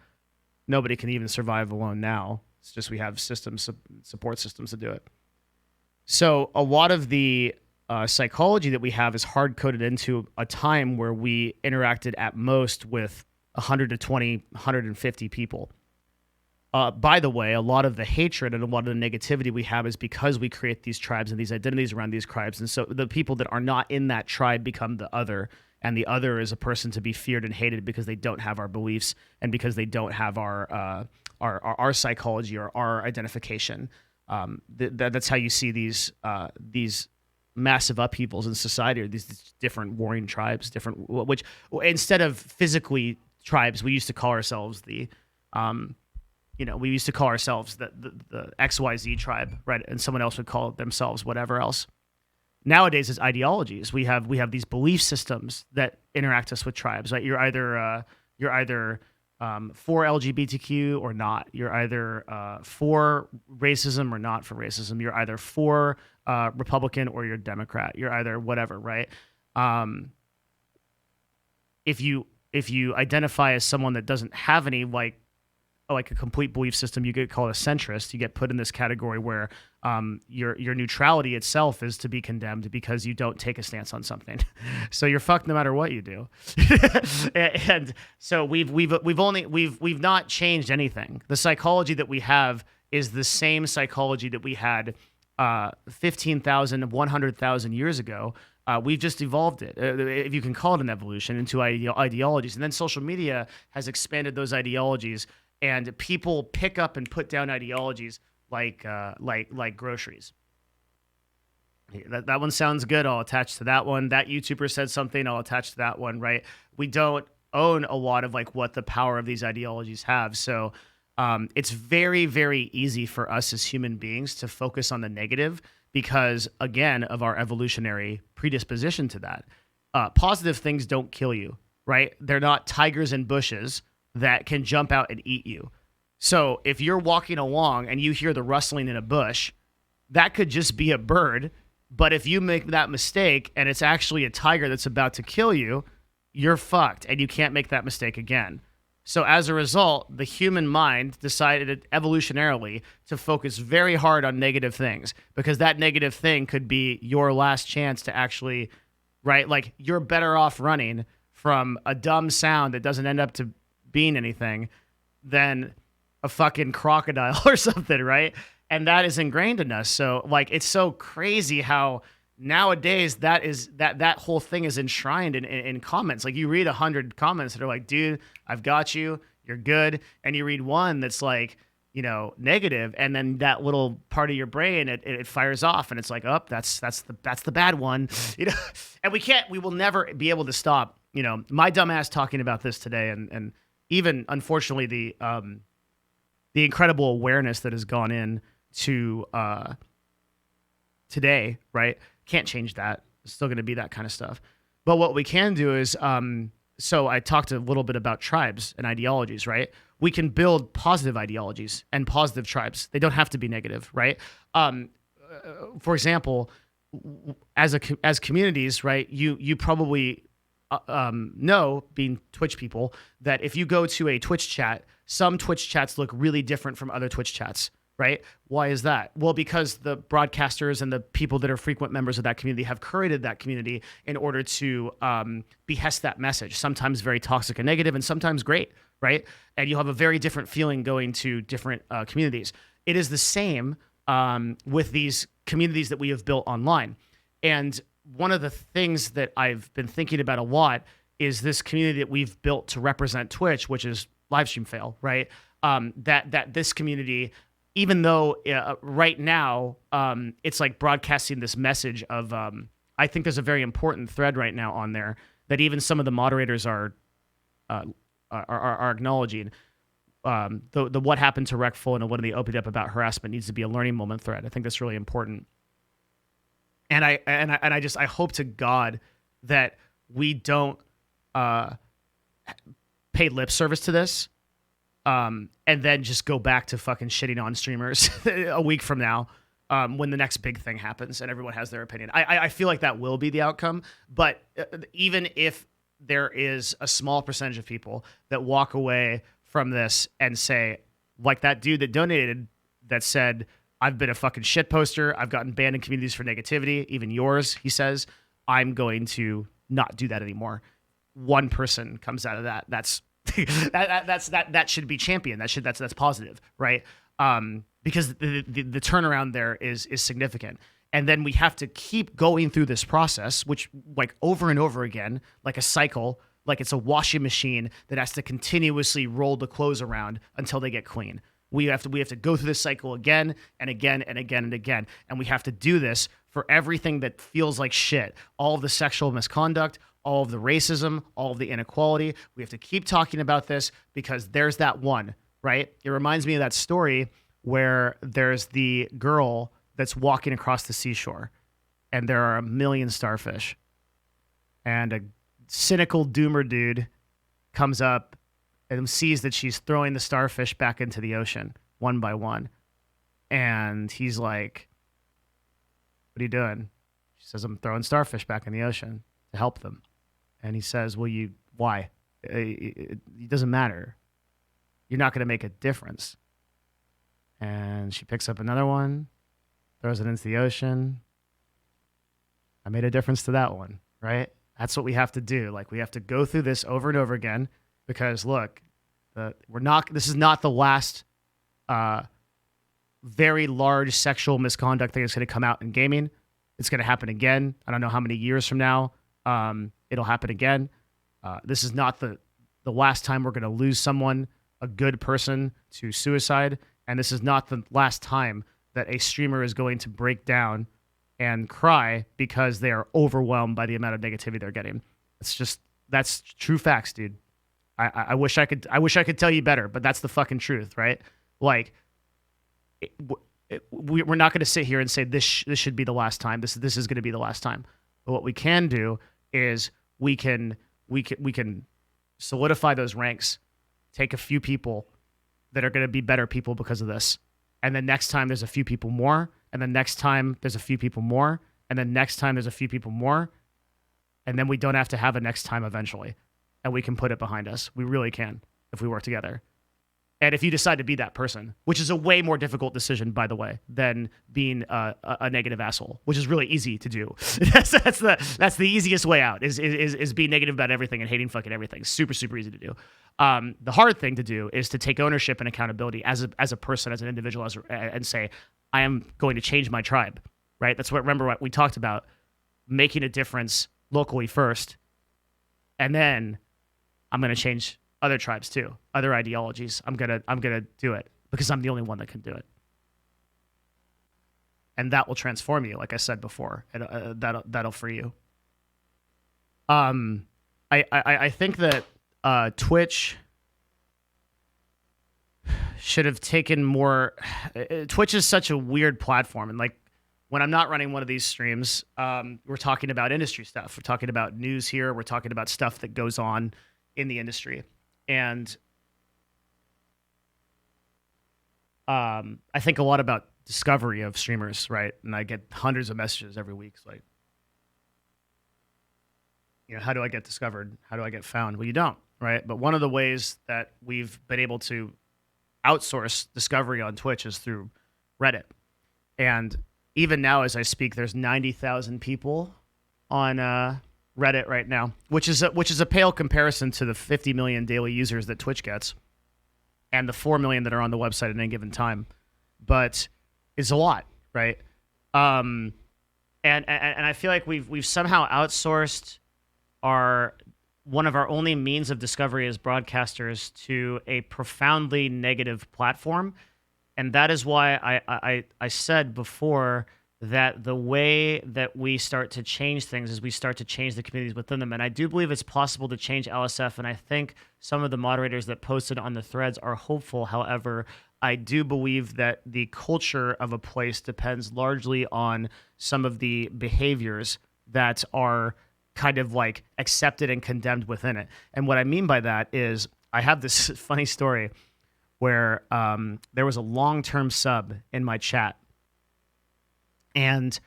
Nobody can even survive alone now. It's just we have systems, support systems to do it. So a lot of the psychology that we have is hard-coded into a time where we interacted at most with 120, 150 people. By the way, a lot of the hatred and a lot of the negativity we have is because we create these tribes and these identities around these tribes. And so the people that are not in that tribe become the other. And the other is a person to be feared and hated because they don't have our beliefs and because they don't have our psychology or our identification. That's how you see these massive upheavals in society, or these different warring tribes, which instead of physically tribes, we used to call ourselves the XYZ tribe, right? And someone else would call themselves whatever else. Nowadays, it's ideologies. We have these belief systems that interact us with tribes, right? You're either for LGBTQ or not. You're either for racism or not for racism. You're either for Republican or you're Democrat. You're either whatever, right? If you identify as someone that doesn't have any like a complete belief system, you get called a centrist. You get put in this category where your neutrality itself is to be condemned because you don't take a stance on something. So you're fucked no matter what you do. And so we've not changed anything. The psychology that we have is the same psychology that we had 15,000, 100,000 years ago. We've just evolved it, if you can call it an evolution, into ideologies. And then social media has expanded those ideologies, and people pick up and put down ideologies like groceries. That one sounds good. I'll attach to that one. That YouTuber said something. I'll attach to that one. Right? We don't own a lot of like what the power of these ideologies have. So it's very, very easy for us as human beings to focus on the negative because, again, of our evolutionary predisposition to that. Positive things don't kill you, right? They're not tigers in bushes that can jump out and eat you. So if you're walking along and you hear the rustling in a bush, that could just be a bird. But if you make that mistake and it's actually a tiger that's about to kill you, you're fucked and you can't make that mistake again. So as a result, the human mind decided evolutionarily to focus very hard on negative things, because that negative thing could be your last chance to actually, right? Like, you're better off running from a dumb sound that doesn't end up to being anything than a fucking crocodile or something, right? And that is ingrained in us. So like, it's so crazy how nowadays that whole thing is enshrined in comments. Like, you read 100 comments that are like, dude, I've got you, you're good. And you read one that's like, you know, negative, and then that little part of your brain, it fires off, and it's like, oh, that's the bad one. You know, and we will never be able to stop, you know, my dumb ass talking about this today, and even unfortunately the incredible awareness that has gone in to today, right? Can't change that. It's still going to be that kind of stuff. But what we can do is, so I talked a little bit about tribes and ideologies, right? We can build positive ideologies and positive tribes. They don't have to be negative, right? For example, as communities, right? You probably know, being Twitch people, that if you go to a Twitch chat, some Twitch chats look really different from other Twitch chats. Right? Why is that? Well, because the broadcasters and the people that are frequent members of that community have curated that community in order to behest that message, sometimes very toxic and negative, and sometimes great, right? And you'll have a very different feeling going to different communities. It is the same with these communities that we have built online. And one of the things that I've been thinking about a lot is this community that we've built to represent Twitch, which is Livestream Fail, right? That this community, even though right now it's like broadcasting this message of, I think there's a very important thread right now on there that even some of the moderators are acknowledging. The what happened to Recful and when they opened up about harassment needs to be a learning moment thread. I think that's really important. And I hope to God that we don't pay lip service to this. And then just go back to fucking shitting on streamers a week from now, when the next big thing happens and everyone has their opinion. I feel like that will be the outcome. But even if there is a small percentage of people that walk away from this and say, like that dude that donated that said, I've been a fucking shit poster, I've gotten banned in communities for negativity, even yours, he says, I'm going to not do that anymore. One person comes out of that. That should be championed. That's positive, right? Because the turnaround there is significant. And then we have to keep going through this process, which, like, over and over again, like a cycle, like it's a washing machine that has to continuously roll the clothes around until they get clean. We have to go through this cycle again and again and again and again. And we have to do this for everything that feels like shit. All of the sexual misconduct, all of the racism, all of the inequality. We have to keep talking about this because there's that one, right? It reminds me of that story where there's the girl that's walking across the seashore and there are 1 million starfish. And a cynical doomer dude comes up and sees that she's throwing the starfish back into the ocean one by one. And he's like, what are you doing? She says, I'm throwing starfish back in the ocean to help them. And he says, well, why? It doesn't matter. You're not going to make a difference. And she picks up another one, throws it into the ocean. I made a difference to that one, right? That's what we have to do. Like, we have to go through this over and over again because, look, this is not the last very large sexual misconduct thing that's going to come out in gaming. It's going to happen again. I don't know how many years from now. It'll happen again. This is not the last time we're going to lose someone, a good person, to suicide. And this is not the last time that a streamer is going to break down and cry because they are overwhelmed by the amount of negativity they're getting. That's true facts, dude. I wish I could tell you better, but that's the fucking truth, right? Like, we're not going to sit here and say this should be the last time. This is going to be the last time. But what we can do is we can solidify those ranks take a few people that are going to be better people because of this. And then next time there's a few people more. And then next time there's a few people more. And then next time there's a few people more. And then we don't have to have a next time eventually. And we can put it behind us. We really can if we work together. And if you decide to be that person, which is a way more difficult decision, by the way, than being a negative asshole, which is really easy to do. that's the easiest way out is being negative about everything and hating fucking everything. Super, super easy to do. The hard thing to do is to take ownership and accountability as a person, as an individual, and say, I am going to change my tribe, right? That's remember what we talked about, making a difference locally first, and then I'm going to change other tribes too, other ideologies. I'm gonna do it because I'm the only one that can do it, and that will transform you. Like I said before, and that'll free you. I think that Twitch should have taken more. Twitch is such a weird platform, and like when I'm not running one of these streams, we're talking about industry stuff. We're talking about news here. We're talking about stuff that goes on in the industry. And I think a lot about discovery of streamers, right? And I get hundreds of messages every week. It's like, how do I get discovered? How do I get found? Well, you don't, right? But one of the ways that we've been able to outsource discovery on Twitch is through Reddit. And even now, as I speak, there's 90,000 people on Reddit right now, which is a pale comparison to the 50 million daily users that Twitch gets and the 4 million that are on the website at any given time. But it's a lot, right? And I feel like we've somehow outsourced one of our only means of discovery as broadcasters to a profoundly negative platform. And that is why I said before that the way that we start to change things is we start to change the communities within them. And I do believe it's possible to change LSF, and I think some of the moderators that posted on the threads are hopeful. However, I do believe that the culture of a place depends largely on some of the behaviors that are kind of like accepted and condemned within it. And what I mean by that is I have this funny story where there was a long-term sub in my chat. And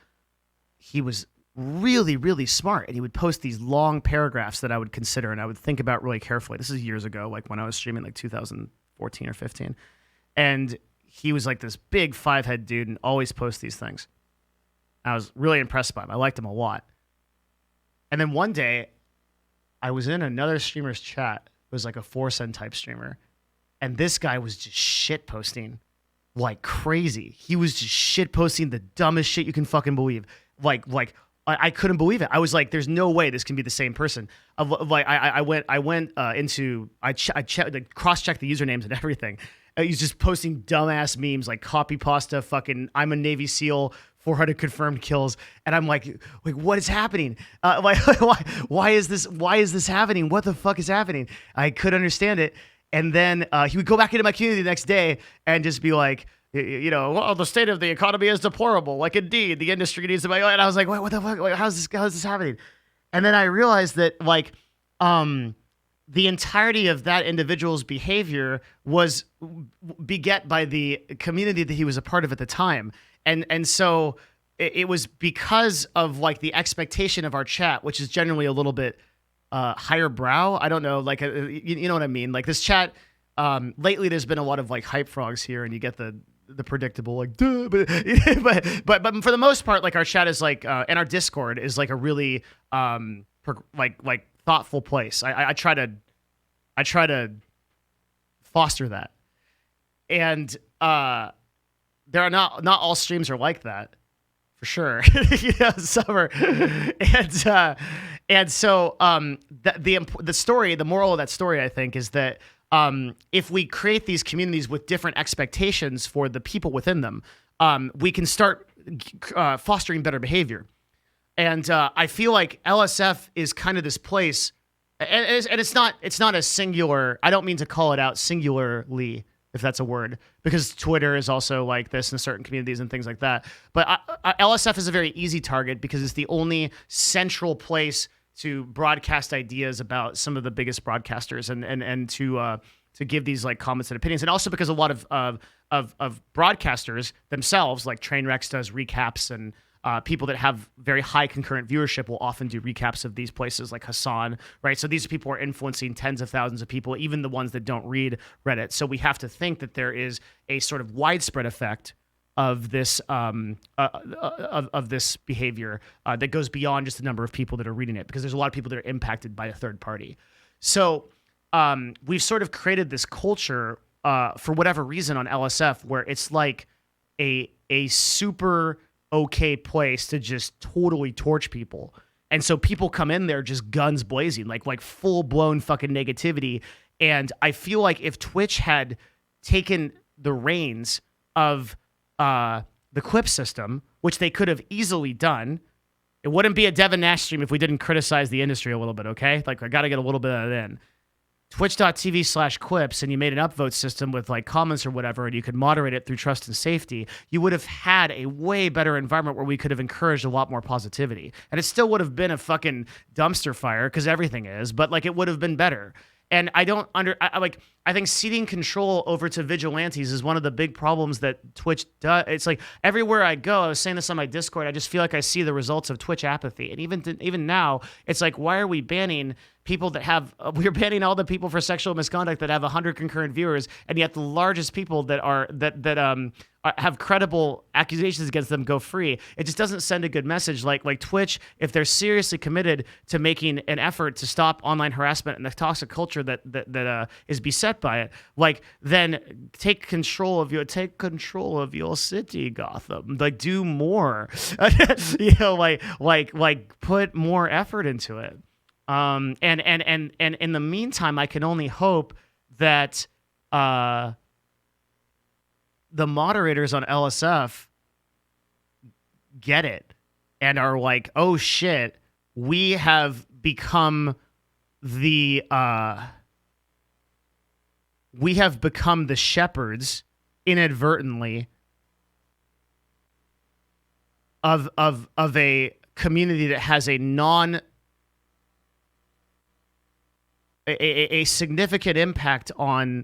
he was really, really smart. And he would post these long paragraphs that I would consider and I would think about really carefully. This is years ago, like when I was streaming like 2014 or 15. And he was like this big 5-head dude and always post these things. I was really impressed by him. I liked him a lot. And then one day, I was in another streamer's chat. It was like a 4cent type streamer. And this guy was just shit posting like crazy. He was just shit posting the dumbest shit you can fucking believe. Like I couldn't believe it. I was like, there's no way this can be the same person. I cross checked the usernames and everything. He's just posting dumbass memes like copy pasta, fucking I'm a Navy SEAL, 400 confirmed kills, and I'm like, what is happening? Why is this happening? What the fuck is happening? I couldn't understand it. And then he would go back into my community the next day and just be like, well, the state of the economy is deplorable. Like, indeed, the industry needs to. And I was like, wait, what the fuck? Like, how's this happening? And then I realized that like, the entirety of that individual's behavior was beget by the community that he was a part of at the time. And so it was because of like the expectation of our chat, which is generally a little bit higher brow. I don't know, like you know what I mean? Like this chat, lately there's been a lot of like hype frogs here, and you get the predictable like duh, but for the most part, like our chat is like and our Discord is like a really like thoughtful place. I try to foster that, and there are not all streams are like that, for sure. Some are, and so the moral of that story, I think, is that if we create these communities with different expectations for the people within them, we can start fostering better behavior. And I feel like LSF is kind of this place, and it's not a singular. I don't mean to call it out singularly, if that's a word, because Twitter is also like this in certain communities and things like that. But LSF is a very easy target because it's the only central place to broadcast ideas about some of the biggest broadcasters and to to give these like comments and opinions, and also because a lot of broadcasters themselves, like Trainwrecks does recaps, and people that have very high concurrent viewership will often do recaps of these places, like Hassan, right? So these people are influencing tens of thousands of people, even the ones that don't read Reddit. So we have to think that there is a sort of widespread effect of this of this behavior that goes beyond just the number of people that are reading it, because there's a lot of people that are impacted by a third party. So we've sort of created this culture for whatever reason on LSF where it's like a super okay place to just totally torch people. And so people come in there just guns blazing, like full blown fucking negativity. And I feel like if Twitch had taken the reins of the clip system, which they could have easily done, it wouldn't be a Devin Nash stream if we didn't criticize the industry a little bit, okay? Like, I got to get a little bit of that in. Twitch.tv/clips, and you made an upvote system with like comments or whatever, and you could moderate it through trust and safety, you would have had a way better environment where we could have encouraged a lot more positivity. And it still would have been a fucking dumpster fire, because everything is, but like it would have been better. And I think ceding control over to vigilantes is one of the big problems that Twitch does. It's like everywhere I go, I was saying this on my Discord, I just feel like I see the results of Twitch apathy. And even now, it's like, why are we banning people that have, we're banning all the people for sexual misconduct that have 100 concurrent viewers, and yet the largest people that have credible accusations against them go free. It just doesn't send a good message. Like Twitch, if they're seriously committed to making an effort to stop online harassment and the toxic culture that is beset by it, like, then take control of your city, Gotham. Like, do more. Like put more effort into it. And in the meantime, I can only hope that the moderators on LSF get it and are like, oh shit, we have become the shepherds inadvertently of a community that has a significant impact on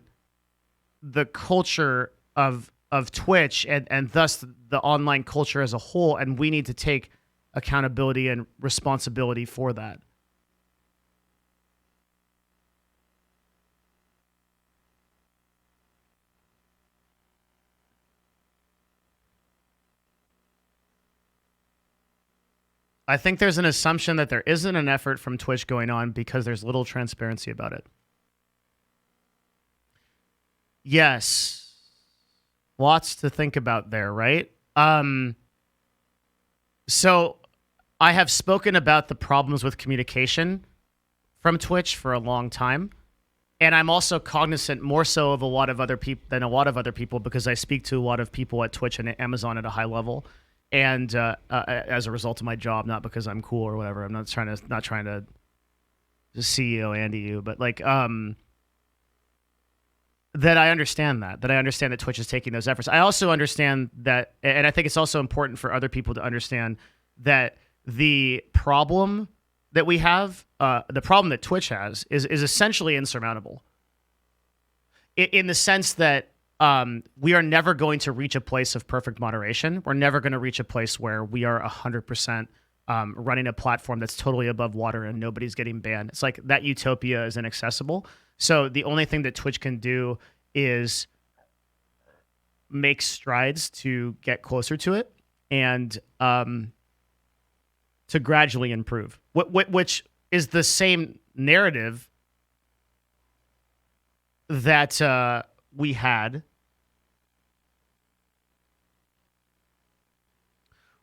the culture of Twitch and thus the online culture as a whole, and we need to take accountability and responsibility for that. I think there's an assumption that there isn't an effort from Twitch going on because there's little transparency about it. Yes. Lots to think about there, right? So I have spoken about the problems with communication from Twitch for a long time. And I'm also cognizant more so of a lot of other people than a lot of other people, because I speak to a lot of people at Twitch and Amazon at a high level. And as a result of my job, not because I'm cool or whatever. I'm not trying to just CEO Andy you, but like that I understand that Twitch is taking those efforts. I also understand that, and I think it's also important for other people to understand that the problem that we have, the problem that Twitch has, is essentially insurmountable. In the sense that we are never going to reach a place of perfect moderation. We're never going to reach a place where we are 100% running a platform that's totally above water and nobody's getting banned. It's like that utopia is inaccessible. So the only thing that Twitch can do is make strides to get closer to it and to gradually improve, which is the same narrative that we had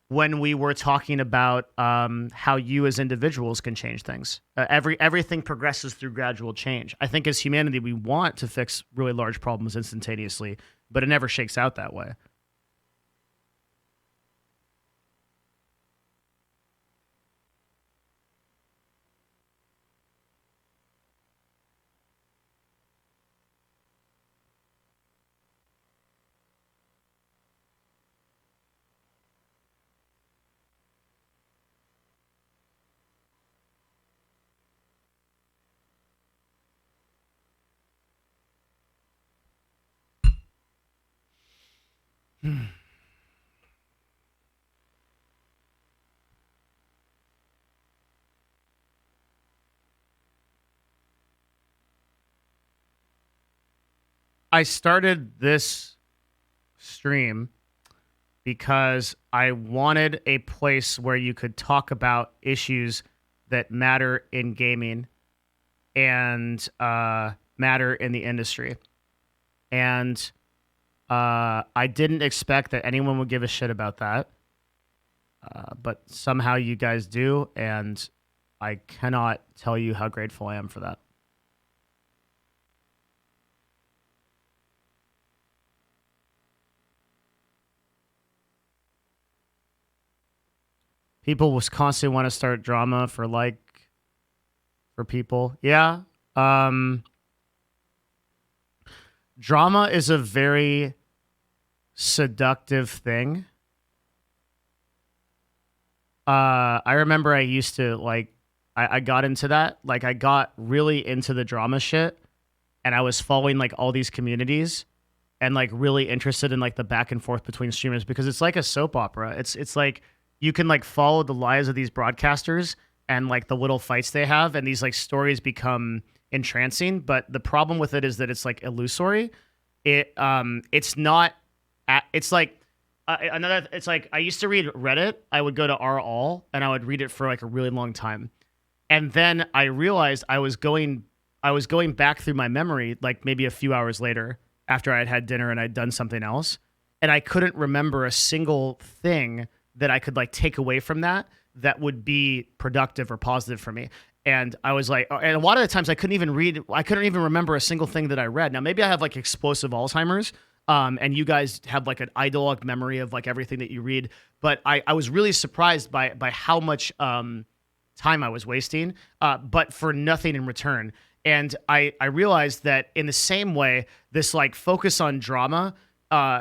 when we were talking about how you as individuals can change things. Everything progresses through gradual change. I think as humanity, we want to fix really large problems instantaneously, but it never shakes out that way. I started this stream because I wanted a place where you could talk about issues that matter in gaming and matter in the industry. And I didn't expect that anyone would give a shit about that. But somehow you guys do, and I cannot tell you how grateful I am for that. People constantly want to start drama for people. Yeah. Drama is a very seductive thing. I remember I used to I got into that. Like I got really into the drama shit, and I was following like all these communities and like really interested in like the back and forth between streamers because it's like a soap opera. It's like you can like follow the lives of these broadcasters and like the little fights they have, and these like stories become entrancing. But the problem with it is that it's like illusory. It's not. It's like It's like I used to read Reddit. I would go to r/all and I would read it for like a really long time, and then I realized I was going back through my memory like maybe a few hours later after I had dinner and I'd done something else, and I couldn't remember a single thing that I could like take away from that would be productive or positive for me. And I was like, and a lot of the times I couldn't even remember a single thing that I read. Now maybe I have like explosive Alzheimer's, and you guys have like an idyllic memory of like everything that you read. But I was really surprised by how much time I was wasting, but for nothing in return. And I realized that in the same way, this like focus on drama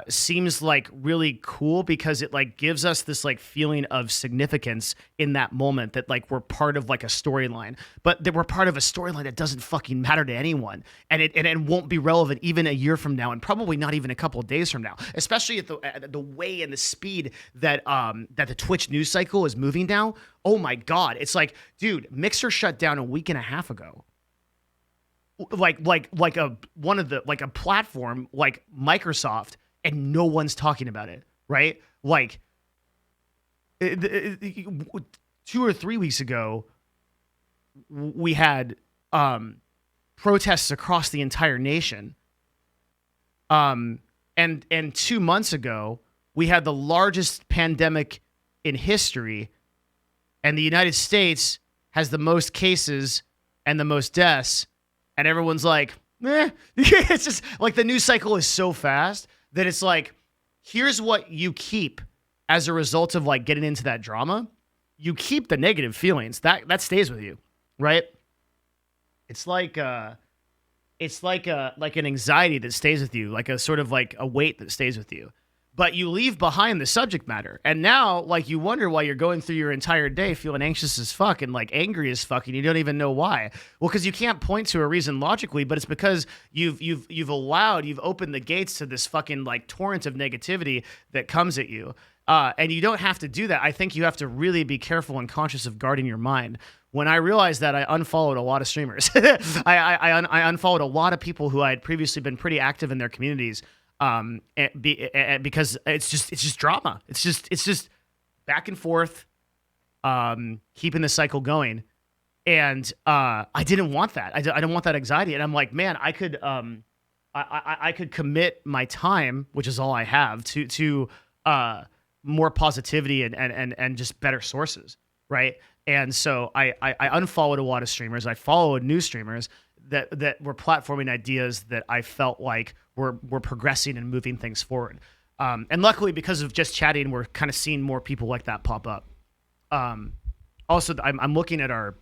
seems like really cool because it like gives us this like feeling of significance in that moment that like we're part of like a storyline, but that we're part of a storyline that doesn't fucking matter to anyone, and it won't be relevant even a year from now, and probably not even a couple of days from now, especially at the way and the speed that the Twitch news cycle is moving now. Oh my God, it's like, dude, Mixer shut down a week and a half ago. Like a platform like Microsoft, and no one's talking about it, right? Like 2 or 3 weeks ago, we had protests across the entire nation. And 2 months ago, we had the largest pandemic in history, and the United States has the most cases and the most deaths. And everyone's like, it's just like the news cycle is so fast that it's like, here's what you keep as a result of like getting into that drama. You keep the negative feelings that stays with you, right? It's like an anxiety that stays with you, like a sort of like a weight that stays with you. But you leave behind the subject matter. And now, like, you wonder why you're going through your entire day feeling anxious as fuck and, like, angry as fuck, and you don't even know why. Well, because you can't point to a reason logically, but it's because you've opened the gates to this fucking, like, torrent of negativity that comes at you. And you don't have to do that. I think you have to really be careful and conscious of guarding your mind. When I realized that, I unfollowed a lot of streamers. I unfollowed a lot of people who I had previously been pretty active in their communities. Because it's just drama. It's just back and forth, keeping the cycle going. And I didn't want that. I didn't want that anxiety. And I'm like, man, I could commit my time, which is all I have, to more positivity and just better sources, right? And so I unfollowed a lot of streamers. I followed new streamers that were platforming ideas that I felt like were progressing and moving things forward. And luckily, because of just chatting, we're kind of seeing more people like that pop up. Also, I'm looking at our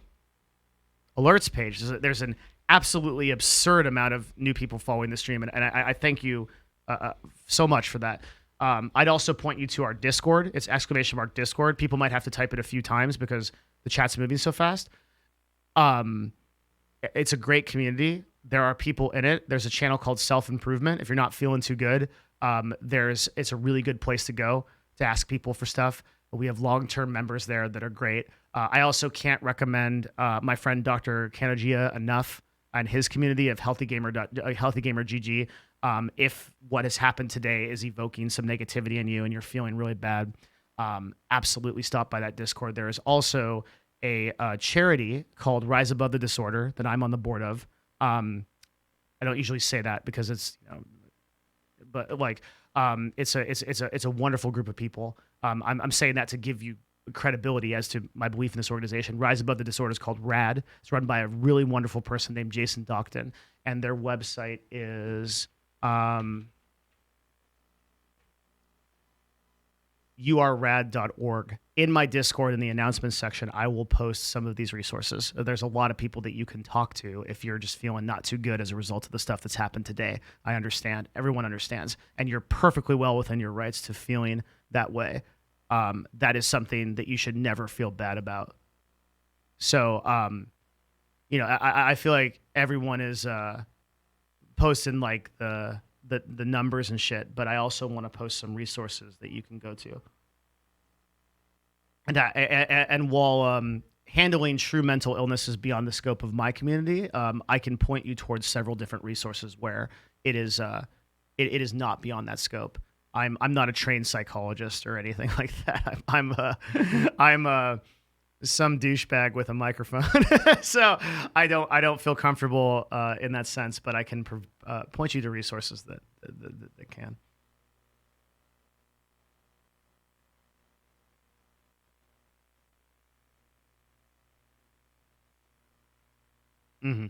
alerts page. There's an absolutely absurd amount of new people following the stream, and I thank you so much for that. I'd also point you to our Discord. It's !Discord. People might have to type it a few times because the chat's moving so fast. It's a great community. There are people in it. There's a channel called Self Improvement. If you're not feeling too good, It's a really good place to go to ask people for stuff. We have long-term members there that are great. I also can't recommend my friend Dr. Kanagia enough and his community of Healthy Gamer GG. If what has happened today is evoking some negativity in you and you're feeling really bad, absolutely stop by that Discord. There is also a charity called Rise Above the Disorder that I'm on the board of. I don't usually say that because it's, but like it's a wonderful group of people. I'm saying that to give you credibility as to my belief in this organization. Rise Above the Disorder is called RAD. It's run by a really wonderful person named Jason Docton, and their website is yourrad.org. In my Discord, in the announcements section, I will post some of these resources. There's a lot of people that you can talk to if you're just feeling not too good as a result of the stuff that's happened today. I understand. Everyone understands. And you're perfectly well within your rights to feeling that way. That is something that you should never feel bad about. So, I feel like everyone is posting like the numbers and shit, but I also want to post some resources that you can go to. And while handling true mental illness is beyond the scope of my community, I can point you towards several different resources where it is not beyond that scope. I'm not a trained psychologist or anything like that. I'm some douchebag with a microphone, so I don't feel comfortable in that sense. But I can point you to resources that can. Mm-hmm.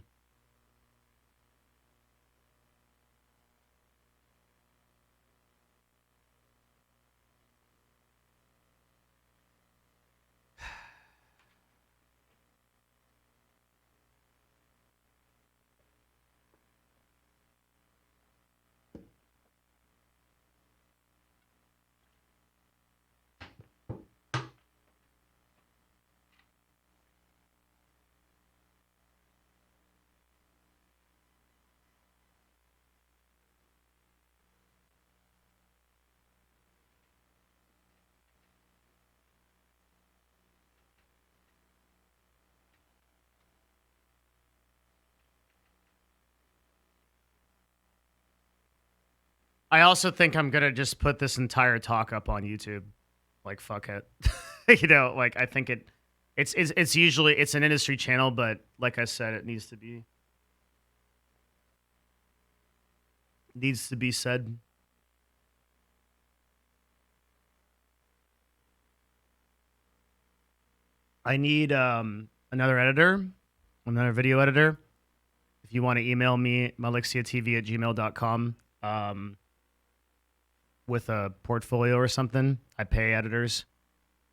I also think I'm gonna just put this entire talk up on YouTube. Like, fuck it. Like, I think it's usually it's an industry channel, but like I said, it needs to be said. I need another editor, another video editor. If you want to email me, malixiatv@gmail.com. With a portfolio or something. I pay editors.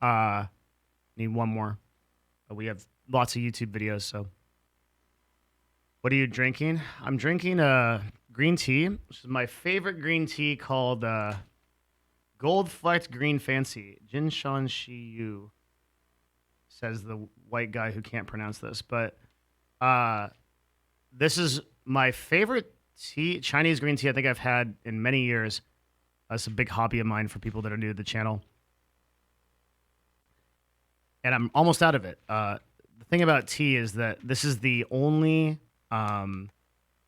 Need one more. But we have lots of YouTube videos, so. What are you drinking? I'm drinking green tea, which is my favorite green tea called Gold Flecked Green Fancy. Jin Shan Shi Yu, says the white guy who can't pronounce this. But this is my favorite tea, Chinese green tea I think I've had in many years. That's a big hobby of mine for people that are new to the channel. And I'm almost out of it. The thing about tea is that this is the only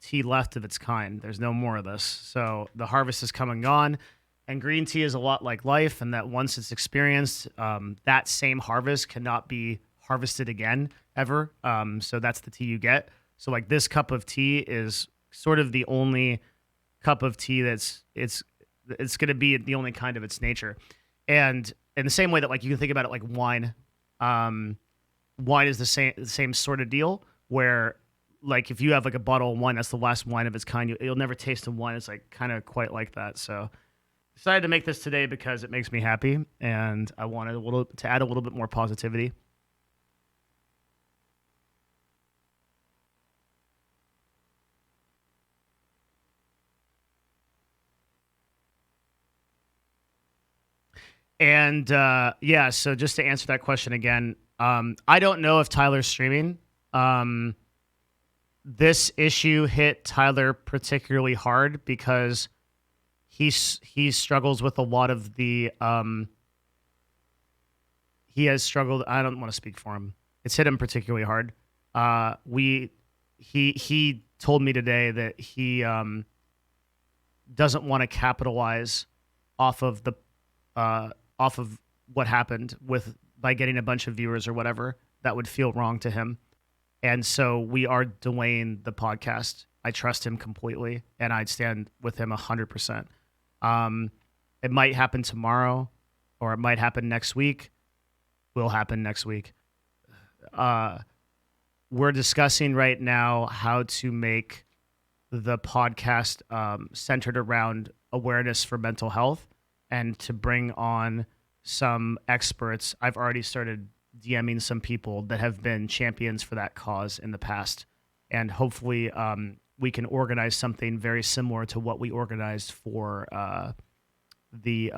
tea left of its kind. There's no more of this. So the harvest is come and gone. And green tea is a lot like life, and that once it's experienced, that same harvest cannot be harvested again, ever. So that's the tea you get. So like this cup of tea is sort of the only cup of tea that's it's going to be the only kind of its nature. And in the same way that like you can think about it like wine, wine is the same sort of deal where like if you have like a bottle of wine, that's the last wine of its kind. You'll never taste a wine. It's like kind of quite like that. So decided to make this today because it makes me happy and I wanted to add a little bit more positivity. And yeah, so just to answer that question again, I don't know if Tyler's streaming. This issue hit Tyler particularly hard because he struggles with a lot of the he has struggled. I don't want to speak for him. It's hit him particularly hard. He told me today that he doesn't want to capitalize off of what happened by getting a bunch of viewers or whatever. That would feel wrong to him. And so we are delaying the podcast. I trust him completely, and I'd stand with him 100%. It might happen tomorrow, or it might happen next week. Will happen next week. We're discussing right now how to make the podcast centered around awareness for mental health, and to bring on some experts. I've already started DMing some people that have been champions for that cause in the past, and hopefully we can organize something very similar to what we organized for the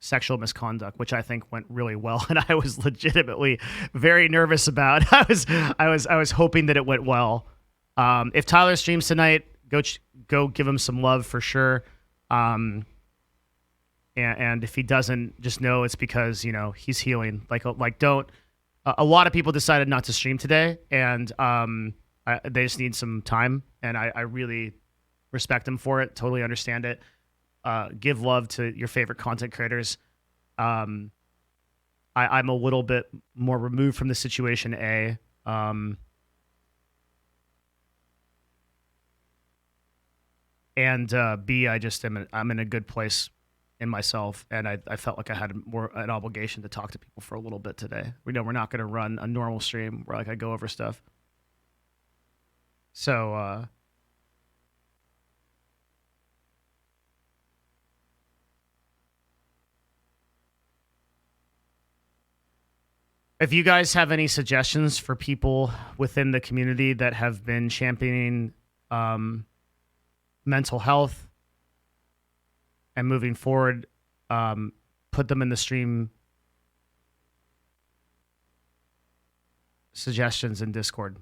sexual misconduct, which I think went really well, and I was legitimately very nervous about. I was hoping that it went well. If Tyler streams tonight, go give him some love for sure. And if he doesn't, just know it's because he's healing. Like don't. A lot of people decided not to stream today, and they just need some time, and I really respect him for it. Totally understand it. Give love to your favorite content creators. I'm a little bit more removed from the situation. And B, I'm in a good place in myself, and I felt like I had an obligation to talk to people for a little bit today. We know we're not going to run a normal stream where I go over stuff. So if you guys have any suggestions for people within the community that have been championing mental health and moving forward, put them in the stream suggestions in Discord.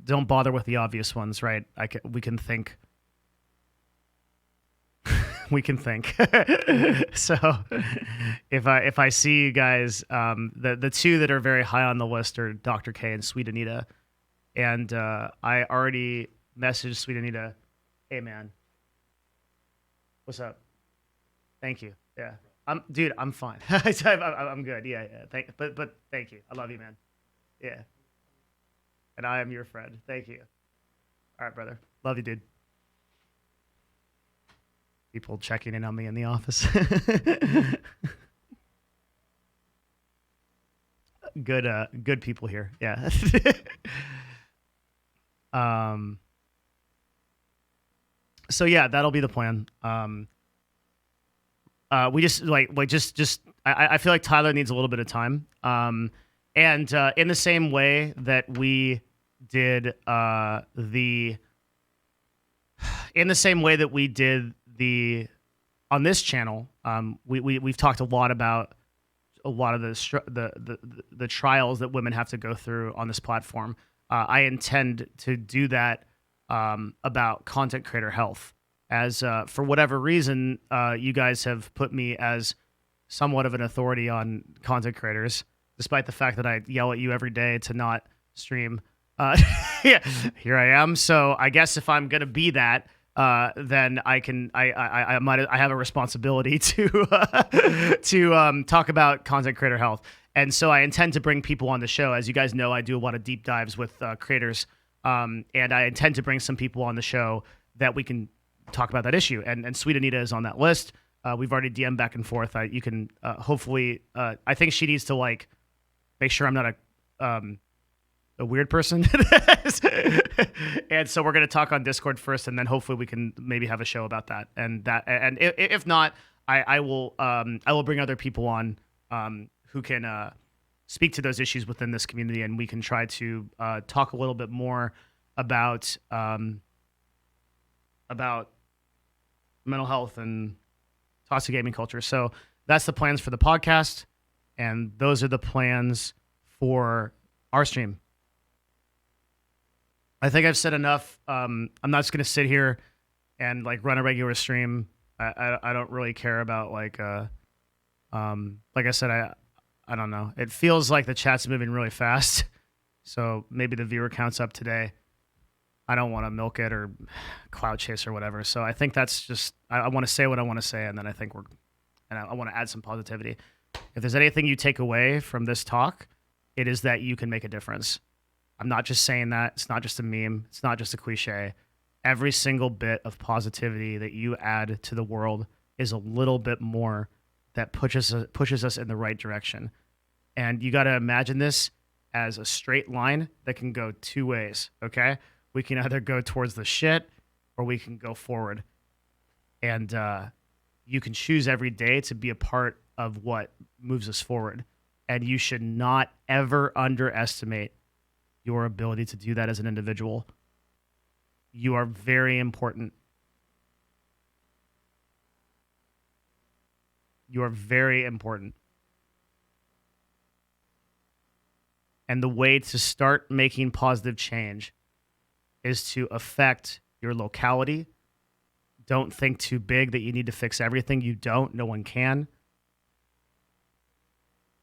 Don't bother with the obvious ones, right? We can think. We can think. So if I see you guys, the two that are very high on the list are Dr. K and Sweet Anita. And I already messaged Sweet Anita, hey man, what's up? Thank you. Yeah. I'm fine. I'm good. Yeah. But thank you. I love you, man. Yeah. And I am your friend. Thank you. All right, brother. Love you, dude. People checking in on me in the office. Good people here. Yeah. So yeah, that'll be the plan. We just I feel like Tyler needs a little bit of time. And in the same way that we did on this channel, we've talked a lot about a lot of the trials that women have to go through on this platform. I intend to do that about content creator health, as for whatever reason you guys have put me as somewhat of an authority on content creators, despite the fact that I yell at you every day to not stream. Yeah, here I am. So I guess if I'm gonna be that, then I have a responsibility to talk about content creator health. And so I intend to bring people on the show. As you guys know, I do a lot of deep dives with creators, and I intend to bring some people on the show that we can talk about that issue. And Sweet Anita is on that list. We've already DM'd back and forth. You can hopefully. I think she needs to make sure I'm not a weird person. And so we're going to talk on Discord first, and then hopefully we can maybe have a show about that. And if not, I will bring other people on who can speak to those issues within this community, and we can try to talk a little bit more about mental health and toxic gaming culture. So that's the plans for the podcast, and those are the plans for our stream. I think I've said enough. I'm not just going to sit here and like run a regular stream. I don't really care about like I said, I don't know. It feels like the chat's moving really fast. So maybe the viewer count's up today. I don't want to milk it or cloud chase or whatever. So I think that's just, I want to say what I want to say. And then I think I want to add some positivity. If there's anything you take away from this talk, it is that you can make a difference. I'm not just saying that. It's not just a meme. It's not just a cliche. Every single bit of positivity that you add to the world is a little bit more that pushes us in the right direction. And you got to imagine this as a straight line that can go two ways, okay? We can either go towards the shit or we can go forward. And you can choose every day to be a part of what moves us forward. And you should not ever underestimate your ability to do that as an individual. You are very important. You are very important. And the way to start making positive change is to affect your locality. Don't think too big that you need to fix everything. You don't. No one can.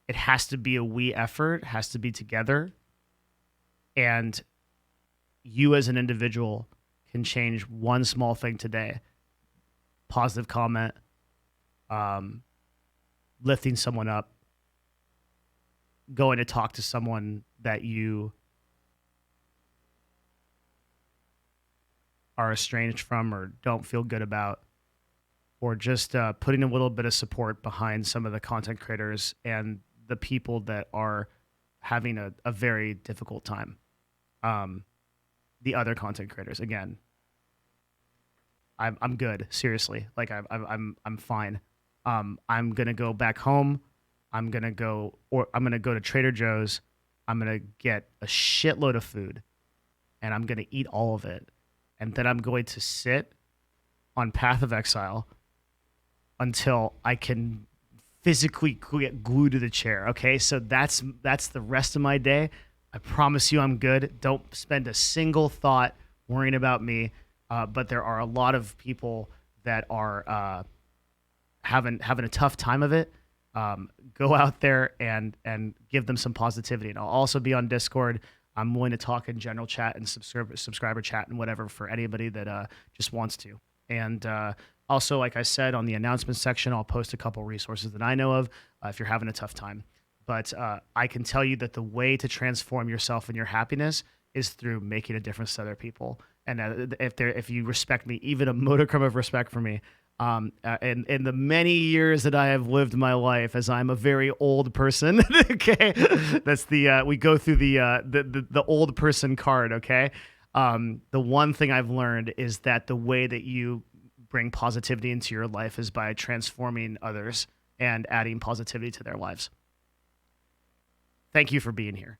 It has to be a we effort, has to be together. And you as an individual can change one small thing today. Positive comment, lifting someone up, going to talk to someone that you are estranged from or don't feel good about, or just putting a little bit of support behind some of the content creators and the people that are having a very difficult time. The other content creators, again, I'm good. Seriously, like I'm fine. I'm gonna go back home. I'm gonna go to Trader Joe's. I'm gonna get a shitload of food, and I'm gonna eat all of it, and then I'm going to sit on Path of Exile until I can physically get glued to the chair. Okay, so that's the rest of my day. I promise you, I'm good. Don't spend a single thought worrying about me. But there are a lot of people that are having a tough time of it. Go out there and give them some positivity. And I'll also be on Discord. I'm willing to talk in general chat and subscriber chat and whatever for anybody that just wants to. And also, like I said, on the announcement section, I'll post a couple resources that I know of if you're having a tough time. But I can tell you that the way to transform yourself and your happiness is through making a difference to other people. And if you respect me, even a modicum of respect for me, in the many years that I have lived my life, as I'm a very old person, okay, that's we go through the old person card, okay. The one thing I've learned is that the way that you bring positivity into your life is by transforming others and adding positivity to their lives. Thank you for being here.